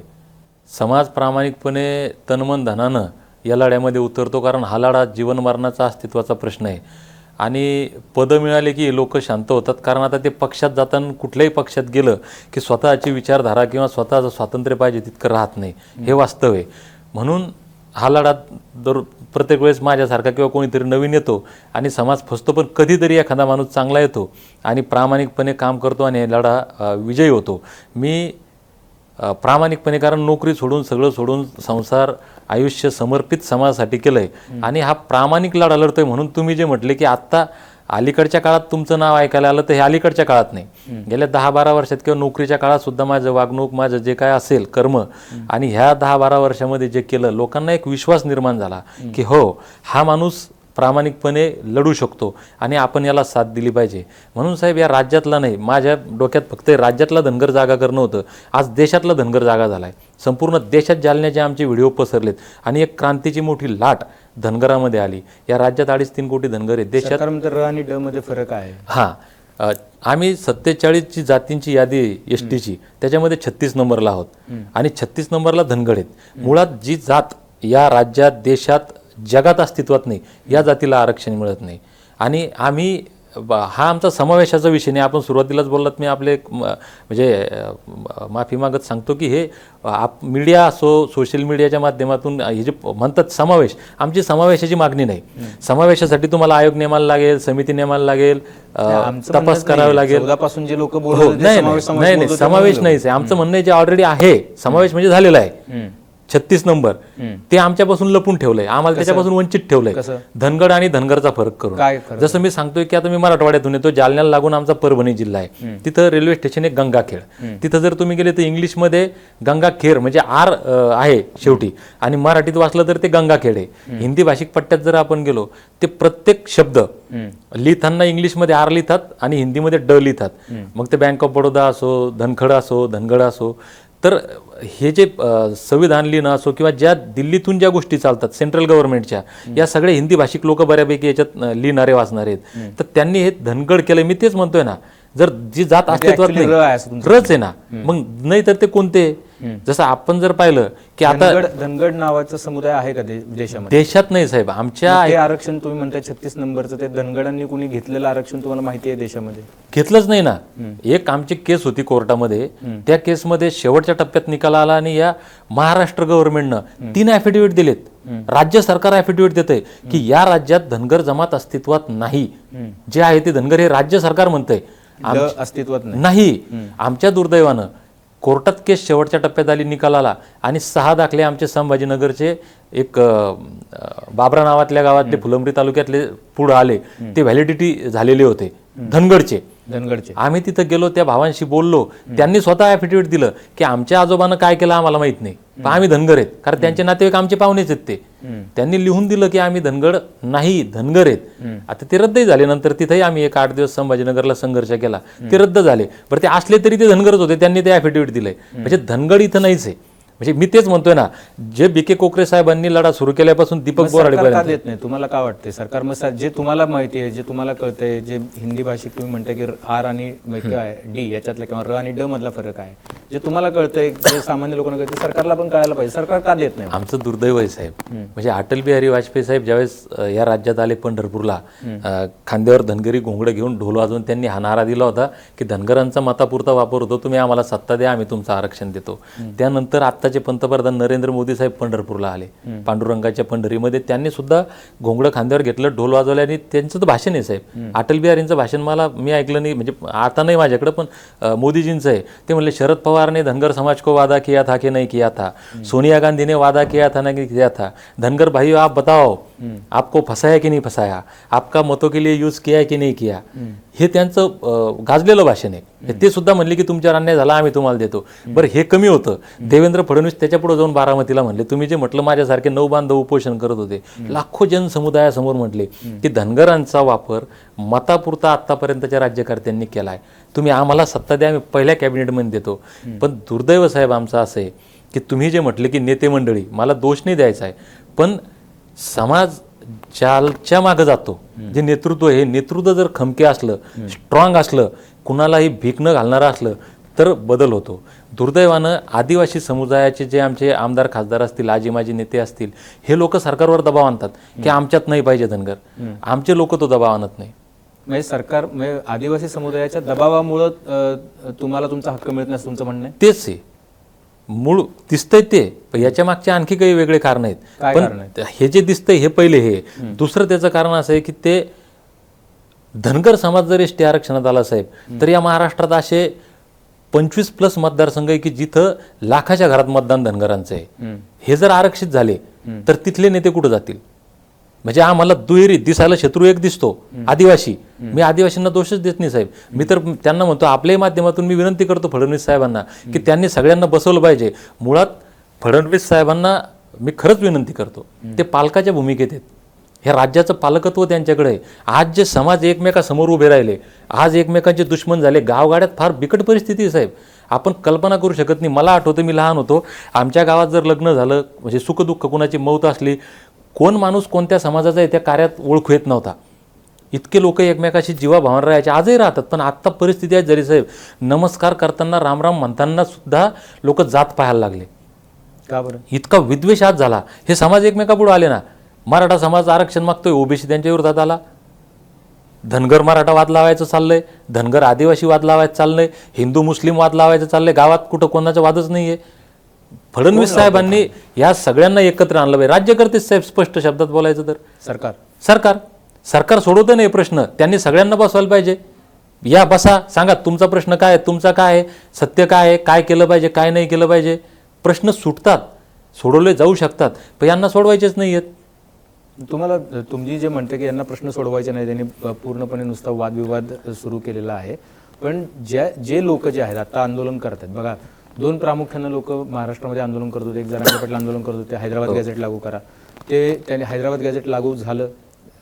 समाज प्रामाणिकपणे तनमन धनानं या लढ्यामध्ये उतरतो, कारण हा लढा जीवन मरणाचा अस्तित्वाचा प्रश्न आहे. आणि पदं मिळाले की लोक शांत होतात, कारण आता ते पक्षात जाताना कुठल्याही पक्षात गेलं की स्वतःची विचारधारा किंवा स्वतःचं स्वातंत्र्य पाहिजे तितकं राहत नाही, हे वास्तव आहे. म्हणून हा लढा प्रत्येक वेळेस माझ्यासारखा किंवा कोणीतरी नवीन येतो आणि समाज फसतो, पण कधीतरी एखादा माणूस चांगला येतो आणि प्रामाणिकपणे काम करतो आणि लढा विजयी होतो. मी प्रामाणिकपणे, कारण नोकरी सोडून सगळं सोडून संसार आयुष्य समर्पित समाजासाठी केलंय आणि हा प्रामाणिक लढा लढतोय. म्हणून तुम्ही जे म्हटले की आत्ता अलीकडच्या काळात तुमचं नाव ऐकायला आलं, तर हे अलीकडच्या काळात नाही, गेल्या 10-12 वर्षात किंवा नोकरीच्या काळात सुद्धा माझं वागणूक, माझं जे काय असेल कर्म, आणि ह्या 10-12 वर्षामध्ये जे केलं, लोकांना एक विश्वास निर्माण झाला की हो, हा माणूस प्रामाणिकपणे लढू शकतो आणि आपण याला साथ दिली पाहिजे. म्हणून साहेब, या राज्यातला नाही, माझ्या डोक्यात फक्त राज्यातला धनगर जागा करणं होतं. आज देशातला धनगर जागा झाला आहे. संपूर्ण देशात जालन्याचे आमचे व्हिडिओ पसरलेत आणि एक क्रांतीची मोठी लाट धनगरामध्ये आली. या राज्यात 2.5-3 कोटी धनगर आहेत. देशात र आणि ड मध्ये फरक आहे. हां, आम्ही 47 जातींची यादी आहे STची, त्याच्यामध्ये 36 नंबरला आहोत आणि 36 नंबरला धनगर आहेत. मुळात जी जात या राज्यात, देशात, जगात अस्तित्वात नाही, या जातीला आरक्षण मिळत नाही. आणि आम्ही हा आमचा समावेशाचा विषय नाही. आपण सुरुवातीलाच बोललात, मी आपले म्हणजे माफी मागत सांगतो की हे मीडिया असो, सोशल मीडियाच्या माध्यमातून हे जे म्हणतात समावेश, आमची समावेशाची मागणी नाही. समावेशासाठी तुम्हाला आयोग नेमायला लागेल, समिती नेमायला लागेल, तपास करावा लागेल. जे लोक नाही, समावेश नाहीच आहे. आमचं म्हणणं जे ऑलरेडी आहे, समावेश म्हणजे झालेला आहे. 36 नंबर ते आमच्यापासून लपून ठेवलंय, आम्हाला त्याच्यापासून वंचित ठेवलंय. धनगर आणि धनगरचा फरक करून. जसं मी सांगतोय की आता मी मराठवाड्यातून येतो, जालन्याला लागून आमचा परभणी जिल्हा आहे, तिथं रेल्वे स्टेशन आहे गंगाखेड. तिथं जर तुम्ही गेले तर इंग्लिशमध्ये गंगाखेड म्हणजे आर आहे शेवटी, आणि मराठीत वाचलं तर ते गंगाखेड आहे. हिंदी भाषिक पट्ट्यात जर आपण गेलो, ते प्रत्येक शब्द लिहिताना इंग्लिशमध्ये आर लिहितात आणि हिंदीमध्ये ड लिहितात. मग ते बँक ऑफ बडोदा असो, धनखड असो, धनगड असो. तर हे जे संविधान लिहिणं असो किंवा ज्या दिल्लीतून ज्या गोष्टी चालतात सेंट्रल गव्हर्नमेंटच्या, या सगळ्या हिंदी भाषिक लोक बऱ्यापैकी याच्यात लिहिणारे वाचणारे आहेत. तर त्यांनी हे धनगड केलंय. मी तेच म्हणतोय ना, जर जी जात अस्तित्वात नाही, रच आहे ना, मग नाही तर ते कोणते. जसं आपण जर पाहिलं की आता धनगड नावाचा समुदाय आहे का देशामध्ये? देशात नाही साहेब, आमच्या ते आरक्षण तुम्ही म्हणताय 36 नंबरचं, ते धनगडांनी कुणी घेतलेलं आरक्षण तुम्हाला माहिती आहे देशामध्ये? घेतलंच नाही ना. एक आमची केस होती कोर्टामध्ये, त्या केसमध्ये शेवटच्या टप्प्यात निकाल आला आणि या महाराष्ट्र गव्हर्नमेंटनं 3 ॲफिडेव्हिट दिलेत. राज्य सरकार ॲफिडेव्हिट देतंय की या राज्यात धनगर जमात अस्तित्वात नाही. जे आहे ते धनगर हे राज्य सरकार म्हणतंय अस्तित्वात नाही. आमच्या दुर्दैवानं कोर्टात केस शेवटच्या टप्प्यात आली, निकाल आला आणि 6 दाखले आमचे संभाजीनगरचे एक बाबरा नावातल्या गावातले फुलंब्री तालुक्यातले पुढे आले, ते व्हॅलिडिटी झालेले होते धनगडचे. आम्ही तिथं गेलो, त्या भावांशी बोललो, त्यांनी स्वतः ॲफिडेव्हिट दिलं की आमच्या आजोबानं काय केलं आम्हाला माहित नाही, पण आम्ही धनगर आहेत, कारण त्यांचे नातेवाईक आमचे पाहुणेच आहेत. ते त्यांनी लिहून दिलं की आम्ही धनगड नाही, धनगर आहेत. आता ते रद्दही झाले. नंतर तिथेही आम्ही एक 8 दिवस संभाजीनगरला संघर्ष केला, ते रद्द झाले. बरं, ते असले तरी ते धनगरच होते, त्यांनी ते ॲफिडेव्हिट दिलंय. म्हणजे धनगड इथं नाहीच आहे. म्हणजे मी तेच म्हणतोय ना, जे बीके कोकरे साहेबांनी लढा सुरू केल्यापासून दीपक बोराडे का देत नाही? तुम्हाला काय वाटतंय सरकार मग जे तुम्हाला माहिती आहे, जे तुम्हाला कळतंय, जे हिंदी भाषिक तुम्ही म्हणताय की आर आणि डी याच्यातला किंवा र आणि ड मधला फरक आहे, जे तुम्हाला कळतंय, जे सामान्य लोकांना कळतंय, सरकारला पण कळायला पाहिजे. सरकार का देत नाही? आमचं दुर्दैव आहे साहेब. म्हणजे अटल बिहारी वाजपेयी साहेब ज्यावेळेस या राज्यात आले पंढरपूरला, खांद्यावर धनगरी घोंगडं घेऊन ढोल वाजवून त्यांनी हा नारा दिला होता की धनगरांचा मतापुरता वापर होतो, तुम्ही आम्हाला सत्ता द्या, आम्ही तुमचं आरक्षण देतो. त्यानंतर आत्ताचे पंतप्रधान नरेंद्र मोदी साहेब पंढरपूरला आले, पांडुरंगाच्या पंढरीमध्ये, त्यांनी सुद्धा घोंगडं खांद्यावर घेतलं, ढोल वाजवले आणि त्यांचं तर भाषण आहे साहेब. अटल बिहारींचं भाषण मी ऐकलं नाही, म्हणजे आता नाही माझ्याकडे, पण मोदीजींचं आहे. ते म्हणले शरद पवार ने धनगर समाज को वादा किया था कि नहीं किया था, सोनिया गांधी ने वादा किया था नहीं किया था, धनगर भाइयों आप बताओ आपको फसाया की नहीं फसाया, आपका मतों के लिए यूज किया की नहीं किया. हे त्यांचं गाजलेलं भाषण आहे. ते सुद्धा म्हणले की तुमच्यावर अन्याय झाला, आम्ही तुम्हाला देतो. बरं, हे कमी होतं. देवेंद्र फडणवीस त्याच्या पुढे जाऊन बारामतीला म्हणले, तुम्ही जे म्हटलं माझ्यासारखे 9 बांधव उपोषण करत होते, लाखो जनसमुदायासमोर म्हटले की धनगरांचा वापर मतापुरता आतापर्यंतच्या राज्यकर्त्यांनी केलाय, तुम्ही आम्हाला सत्ता द्या, आम्ही पहिल्या कॅबिनेटमध्ये देतो. पण दुर्दैव साहेब आमचं असं आहे की तुम्ही जे म्हटले की नेते मंडळी, मला दोष नाही द्यायचा आहे, पण समाज ज्याच्या मागं जातो, जे नेतृत्व, हे नेतृत्व जर खमके असलं, स्ट्रॉंग असलं, कुणालाही भीक न घालणारं असलं तर बदल होतो. दुर्दैवानं आदिवासी समुदायाचे जे आमचे आमदार खासदार असतील, आजी माजी नेते असतील, हे लोक सरकारवर दबाव आणतात की आमच्यात नाही पाहिजे धनगर. आमचे लोक तो दबाव आणत नाही. म्हणजे सरकार, म्हणजे आदिवासी समुदायाच्या दबावामुळं तुम्हाला तुमचा हक्क मिळत नाही, तुमचं म्हणणं आहे? तेच आहे मूळ दिसतंय ते, पण याच्या मागचे आणखी काही वेगळे कारण आहेत. पण हे जे दिसतंय हे पहिले, हे दुसरं त्याचं कारण असं आहे की ते धनगर समाज जर एसटी आरक्षणात आला साहेब, तर या महाराष्ट्रात असे 25+ मतदारसंघ आहे की जिथं लाखाच्या घरात मतदान धनगरांचं आहे. हे जर आरक्षित झाले तर तिथले नेते कुठं जातील? म्हणजे आम्हाला दुहेरी दिसायला शत्रू एक दिसतो आदिवासी. मी आदिवासींना दोषच देत नाही साहेब. मी तर त्यांना म्हणतो, आपल्याही माध्यमातून मी विनंती करतो फडणवीस साहेबांना की त्यांनी सगळ्यांना बसवलं पाहिजे. मुळात फडणवीस साहेबांना मी खरंच विनंती करतो, ते पालकाच्या भूमिकेत आहेत. ह्या राज्याचं पालकत्व त्यांच्याकडे आहे. आज जे समाज एकमेकासमोर उभे राहिले, आज एकमेकांचे दुश्मन झाले, गावगाड्यात फार बिकट परिस्थिती आहे साहेब, आपण कल्पना करू शकत नाही. मला आठवतं, मी लहान होतो, आमच्या गावात जर लग्न झालं, म्हणजे सुखदुःख कुणाची मौत असली, कोण माणूस कोणत्या समाजाचा आहे त्या कार्यात ओळखू येत नव्हता. इतके लोक एकमेकाशी जीवाभावानं राहायचे, आजही राहतात. पण आत्ता परिस्थिती आहे जरी साहेब, नमस्कार करताना रामराम म्हणताना सुद्धा लोक जात पाहायला लागले. का बरं? इतका विद्वेष आज झाला. हे समाज एकमेकापुढे आले ना. मराठा समाज आरक्षण मागतोय, ओबीसी त्यांच्या विरोधात आला. धनगर मराठा वाद लावायचं चाललंय, धनगर आदिवासी वाद लावायचं चाललंय, हिंदू मुस्लिम वाद लावायचं चाललंय. गावात कुठं कोणाचा वादच नाहीये. फडणवीस साहेबांनी या सगळ्यांना एकत्र आणलं पाहिजे. राज्यकर्ते साहेब, स्पष्ट शब्दात बोलायचं तर सरकार सोडवतं नाही प्रश्न, त्यांनी सगळ्यांना बसवायला पाहिजे. या बसा, सांगा तुमचा प्रश्न काय आहे, तुमचा काय आहे, सत्य काय आहे, काय केलं पाहिजे, काय नाही केलं पाहिजे. प्रश्न सुटतात, सोडवले जाऊ शकतात, पण यांना सोडवायचेच नाही आहेत. तुम्हाला तुम्ही जे म्हणते की यांना प्रश्न सोडवायचे नाही, त्यांनी पूर्णपणे नुसता वादविवाद सुरू केलेला आहे. पण जे लोक जे आहेत आता आंदोलन करतात, बघा 2 प्रामुख्यानं लोक महाराष्ट्रामध्ये आंदोलन करत होते. एक जरांगे पाटील आंदोलन करत होते, हैदराबाद गॅझेट लागू करा. त्यांनी हैदराबाद गॅझेट लागू झालं,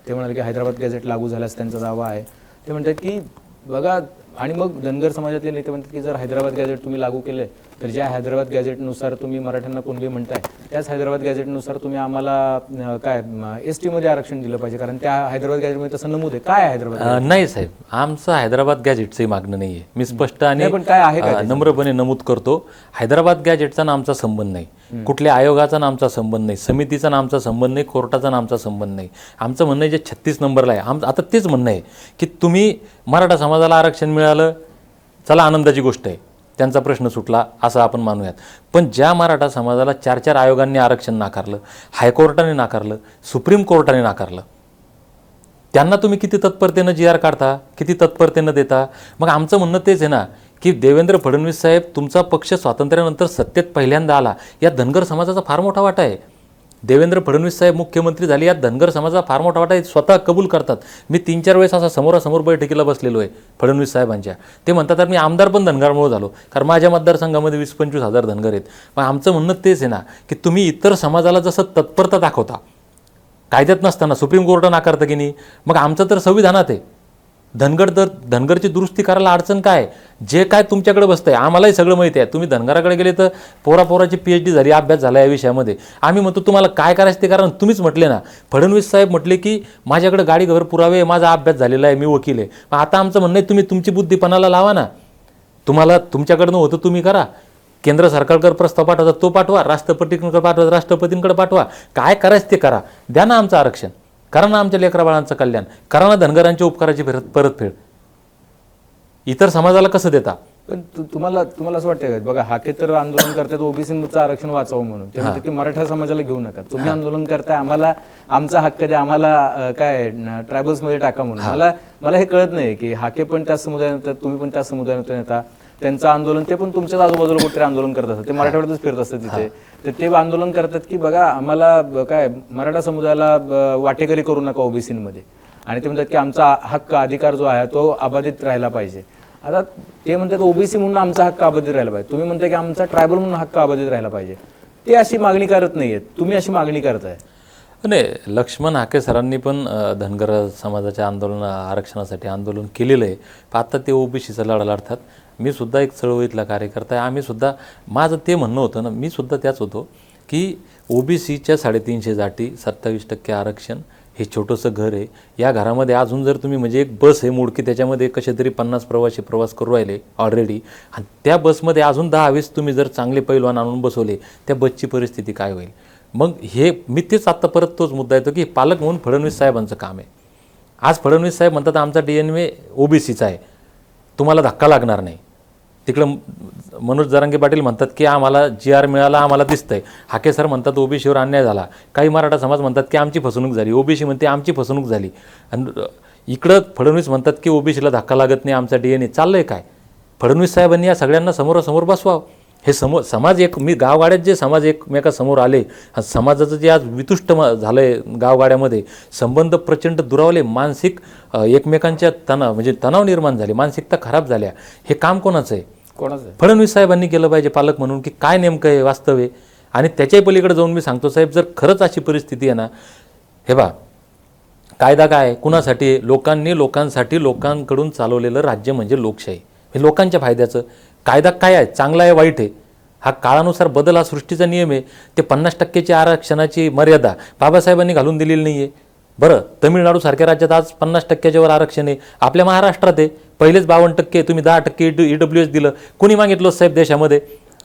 ते म्हणाले की हैदराबाद गॅझेट लागू झाल्यास त्यांचा दावा आहे. ते म्हणतात की बघा, आणि मग धनगर समाजातले नेते म्हणतात की जर हैदराबाद गॅझेट तुम्ही लागू केले तर ज्या हैदराबाद गॅझेटनुसार तुम्ही मराठ्यांना कुणबी म्हणताय त्याच हैदराबाद गॅझेटनुसार तुम्ही आम्हाला ST मध्ये आरक्षण दिलं पाहिजे, कारण त्या हैदराबाद गॅझेटमध्ये तसं नमूद आहे. काय आहे हैदराबाद? नाही साहेब, आमचं हैदराबाद गॅजेटचंही मागणं नाही आहे. मी स्पष्ट आणि पण काय आहे का नम्रपणे नमूद करतो, हैदराबाद गॅजेटचा ना आमचा संबंध नाही, कुठल्या आयोगाचा ना आमचा संबंध नाही, समितीचा ना आमचा संबंध नाही, कोर्टाचा ना आमचा संबंध नाही. आमचं म्हणणं आहे जे 36 नंबरला आहे, आता तेच म्हणणं आहे की तुम्ही मराठा समाजाला आरक्षण मिळालं, चला आनंदाची गोष्ट आहे, त्यांचा प्रश्न सुटला असं आपण मानूयात. पण ज्या मराठा समाजाला 4 आयोगांनी आरक्षण नाकारलं, हायकोर्टाने नाकारलं, सुप्रीम कोर्टाने नाकारलं, त्यांना तुम्ही किती तत्परतेनं GR काढता, किती तत्परतेनं देता. मग आमचं म्हणणं तेच आहे ना की देवेंद्र फडणवीस साहेब, तुमचा पक्ष स्वातंत्र्यानंतर सत्तेत पहिल्यांदा आला, या धनगर समाजाचा फार मोठा वाटा आहे. देवेंद्र फडणवीस साहेब मुख्यमंत्री झाले, यात धनगर समाजाचा फार मोठा वाटा आहे, स्वतः कबूल करतात. मी 3-4 वेळेस असा समोरासमोर बैठकीला बसलेलो आहे फडणवीस साहेबांच्या. ते म्हणतात तर मी आमदार पण धनगरमुळे झालो, कारण माझ्या मतदारसंघामध्ये 20-25 हजार धनगर आहेत. पण आमचं म्हणणं तेच आहे ना की तुम्ही इतर समाजाला जसं तत्परता दाखवता, कायद्यात नसताना सुप्रीम कोर्ट नाकारतं की नाही, मग आमचं तर संविधानात आहे. धनगरची दुरुस्ती करायला अडचण काय? जे काय तुमच्याकडे बसतंय आम्हालाही सगळं माहिती आहे. तुम्ही धनगराकडे गेले तर पोराची PhD झाली, अभ्यास झाला या विषयामध्ये. आम्ही म्हणतो तुम्हाला काय करायचं ते, कारण तुम्हीच म्हटले ना, फडणवीस साहेब म्हटले की माझ्याकडे गाडीघर पुरावे, माझा अभ्यास झालेला आहे, मी वकील आहे. मग आता आमचं म्हणणं आहे तुम्ही तुमची बुद्धीपणाला लावा ना. तुम्हाला तुमच्याकडनं होतं तुम्ही करा. केंद्र सरकारकडे प्रस्ताव पाठवता तो पाठवा, राष्ट्रपतींकडे पाठवा राष्ट्रपतींकडे पाठवा, काय करायचं ते करा, द्या ना आमचं आरक्षण, करा ना आमच्या लेकराबाळांचं कल्याण, करा ना धनगरांच्या उपकाराची परतफेड. इतर समाजाला कसं देता? पण तुम्हाला असं वाटतं का, बघा हाके तर आंदोलन करतात ओबीसीचं आरक्षण वाचावं म्हणून, ते म्हणतात की मराठा समाजाला घेऊ नका, तुम्ही आंदोलन करताय, आम्हाला आमचा हक्क द्या, आम्हाला काय ट्रायबल्स मध्ये टाका म्हणून. मला हे कळत नाही की हाके पण त्या समुदायात येतात, तुम्ही पण त्या समुदायात येता, त्यांचं आंदोलन ते पण तुमच्याच आजूबाजूला कुठे आंदोलन करत असतात, ते मराठवाड्यातच फिरत असतात तिथे, तर ते आंदोलन करतात की बघा आम्हाला काय मराठा समुदायाला वाटेकरी करू नका ओबीसीमध्ये, आणि ते म्हणतात की आमचा हक्क अधिकार जो आहे तो अबाधित राहिला पाहिजे. आता ते म्हणतात ओबीसी म्हणून आमचा हक्क अबाधित राहिला पाहिजे, तुम्ही म्हणता की आमचा ट्रायबल म्हणून हक्क अबाधित राहिला पाहिजे. ते अशी मागणी करत नाहीयेत, तुम्ही अशी मागणी करताय. नाही, लक्ष्मण हाके सरांनी पण धनगर समाजाच्या आरक्षणासाठी आंदोलन केलेलं आहे. आता ते ओबीसीचा लढा लढतात. मी सुद्धा एक चळवळीतला कार्यकर्ता आहे. आम्ही सुद्धा, माझं ते म्हणणं होतं ना, मी सुद्धा त्याच होतो की ओबीसीच्या 350 जाती, 27% आरक्षण, हे छोटंसं घर आहे, या घरामध्ये अजून जर तुम्ही म्हणजे एक बस आहे मोडकी, त्याच्यामध्ये कसे तरी 50 प्रवासी प्रवास करू राहिले ऑलरेडी, आणि त्या बसमध्ये अजून 10-20 तुम्ही जर चांगले पैलवान आणून बसवले, त्या बसची परिस्थिती काय होईल? मग हे मी तेच आत्ता परत तोच मुद्दा येतो की पालक म्हणून फडणवीस साहेबांचं काम आहे. आज फडणवीस साहेब म्हणतात आमचा DNA ओबीसीचा आहे, तुम्हाला धक्का लागणार नाही. तिकडं मनोज जरांगे पाटील म्हणतात की आम्हाला GR मिळाला, आम्हाला दिसतंय. हाके सर म्हणतात ओबीसीवर अन्याय झाला. काही मराठा समाज म्हणतात की आमची फसवणूक झाली, ओबीसी म्हणते आमची फसवणूक झाली, आणि इकडं फडणवीस म्हणतात की ओबीसीला धक्का लागत नाही, आमचा DNA. चाललंय काय? फडणवीस साहेबांनी या सगळ्यांना समोरासमोर बसवावं. हे समाज मी गावगाड्यात जे समाज एकमेकासमोर आले, समाजाचं जे आज वितुष्ट झालं आहे, गावगाड्यामध्ये संबंध प्रचंड दुरावले, मानसिक एकमेकांच्या तणाव निर्माण झाले, मानसिकता खराब झाल्या, हे काम कोणाचं आहे? फडणवीस साहेबांनी केलं पाहिजे पालक म्हणून, की काय नेमकं आहे वास्तव आहे. आणि त्याच्याही पलीकडे जाऊन मी सांगतो साहेब, जर खरंच अशी परिस्थिती आहे ना, हे बा कायदा काय कुणासाठी? लोकांसाठी लोकांकडून चालवलेलं राज्य म्हणजे लोकशाही, हे लोकांच्या फायद्याचं. कायदा काय आहे? चांगला आहे, वाईट आहे? हा काळानुसार बदल, हा सृष्टीचा नियम आहे. ते 50% आरक्षणाची मर्यादा बाबासाहेबांनी घालून दिलेली नाही आहे. बरं, तमिळनाडूसारख्या राज्यात आज 50% वर आरक्षण आहे, आपल्या महाराष्ट्रात आहे पहिलेच 52%, तुम्ही 10% EWS दिलं. कोणी मागितलं साहेब देशामध्ये?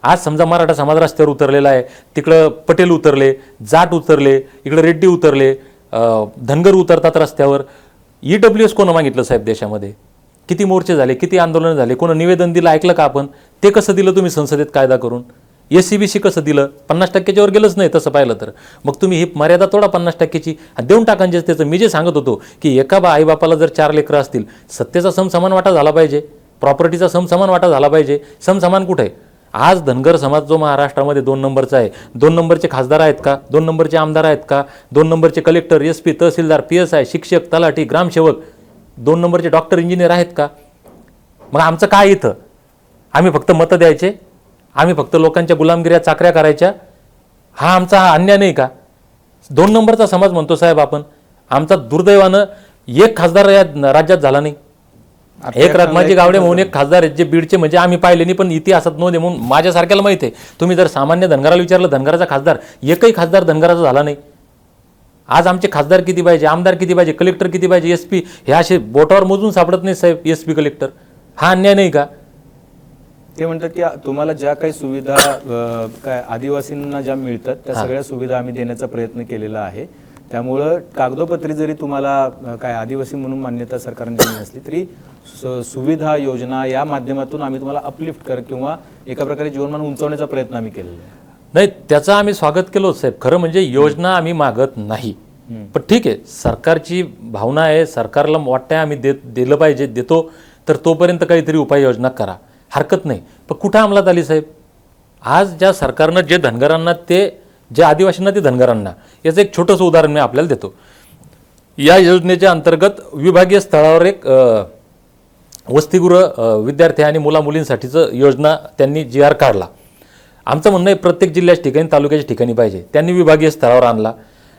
आज समजा मराठा समाज रस्त्यावर उतरलेला आहे, तिकडं पटेल उतरले, जाट उतरले, इकडं रेड्डी उतरले, धनगर उतरतात रस्त्यावर. EWS कोण मागितलं साहेब देशामध्ये? किती मोर्चे झाले, किती आंदोलन झाले, कोण निवेदन दिलं ऐकलं का आपण? ते कसं दिलं तुम्ही संसदेत कायदा करून? SCBC कसं दिलं? 50% वर गेलंच नाही तसं पाहिलं तर. मग तुम्ही ही मर्यादा तोडा 50%ची, देऊन टाकांचे त्याचं. मी जे सांगत होतो की एका आईबापाला जर 4 लेकरं असतील, सत्तेचा समसमान वाटा झाला पाहिजे, प्रॉपर्टीचा समसमान वाटा झाला पाहिजे. समसमान कुठे आहे? आज धनगर समाज जो महाराष्ट्रामध्ये 2 नंबरचा आहे, 2 नंबरचे खासदार आहेत का? 2 नंबरचे आमदार आहेत का? 2 नंबरचे कलेक्टर, SP, तहसीलदार, PSI, शिक्षक, तलाठी, ग्रामसेवक, 2 नंबरचे डॉक्टर, इंजिनियर आहेत का? मग आमचं काय इथं? आम्ही फक्त मतं द्यायचे, आम्ही फक्त लोकांच्या गुलामगिऱ्या चाकऱ्या करायच्या, हा आमचा अन्याय नाही का? 2 नंबरचा समाज म्हणतो साहेब आपण. आमचा दुर्दैवानं एक खासदार या राज्यात झाला नाही. एक रत्नाजी गावडे म्हणून एक खासदार आहेत जे बीडचे, म्हणजे आम्ही पाहिले नाही पण इतिहासात नोंद आहे म्हणून माझ्यासारख्याला माहिती आहे. तुम्ही जर सामान्य धनगराला विचारलं, धनगराचा खासदार एकही खासदार धनगराचा झाला नाही. आज आमचे खासदार किती पाहिजे, आमदार किती पाहिजे, कलेक्टर किती पाहिजे, SP हे असे बोटावर मोजून सापडत नाही साहेब. SP कलेक्टर हा अन्याय नाही का? ते म्हणतात की तुम्हाला ज्या काही सुविधा काय आदिवासींना ज्या मिळतात त्या सगळ्या सुविधा आम्ही देण्याचा प्रयत्न केलेला आहे. त्यामुळं कागदोपत्री जरी तुम्हाला काय आदिवासी म्हणून मान्यता सरकारने दिली नसली तरी सुविधा योजना या माध्यमातून आम्ही तुम्हाला अपलिफ्ट किंवा एका प्रकारे जीवनमान उंचावण्याचा प्रयत्न आम्ही केलेला आहे. नाही, त्याचं आम्ही स्वागत केलं साहेब. खरं म्हणजे योजना आम्ही मागत नाही, पण ठीक आहे, सरकारची भावना आहे, सरकारला वाटतंय आम्ही दिलं पाहिजे, देतो, तर तोपर्यंत काहीतरी उपाययोजना करा, हरकत नाही. पण कुठं अंमलात आली साहेब? आज ज्या सरकारनं जे धनगरांना ते जे आदिवासींना ते धनगरांना, याचं एक छोटंसं उदाहरण मी आपल्याला देतो. या योजनेच्या अंतर्गत विभागीय स्तरावर एक वसतिगृह विद्यार्थी आणि मुलामुलींसाठीचं योजना त्यांनी GR काढला. आमचं म्हणणं आहे प्रत्येक जिल्ह्याच्या ठिकाणी तालुक्याच्या ठिकाणी पाहिजे, त्यांनी विभागीय स्तरावर आणला.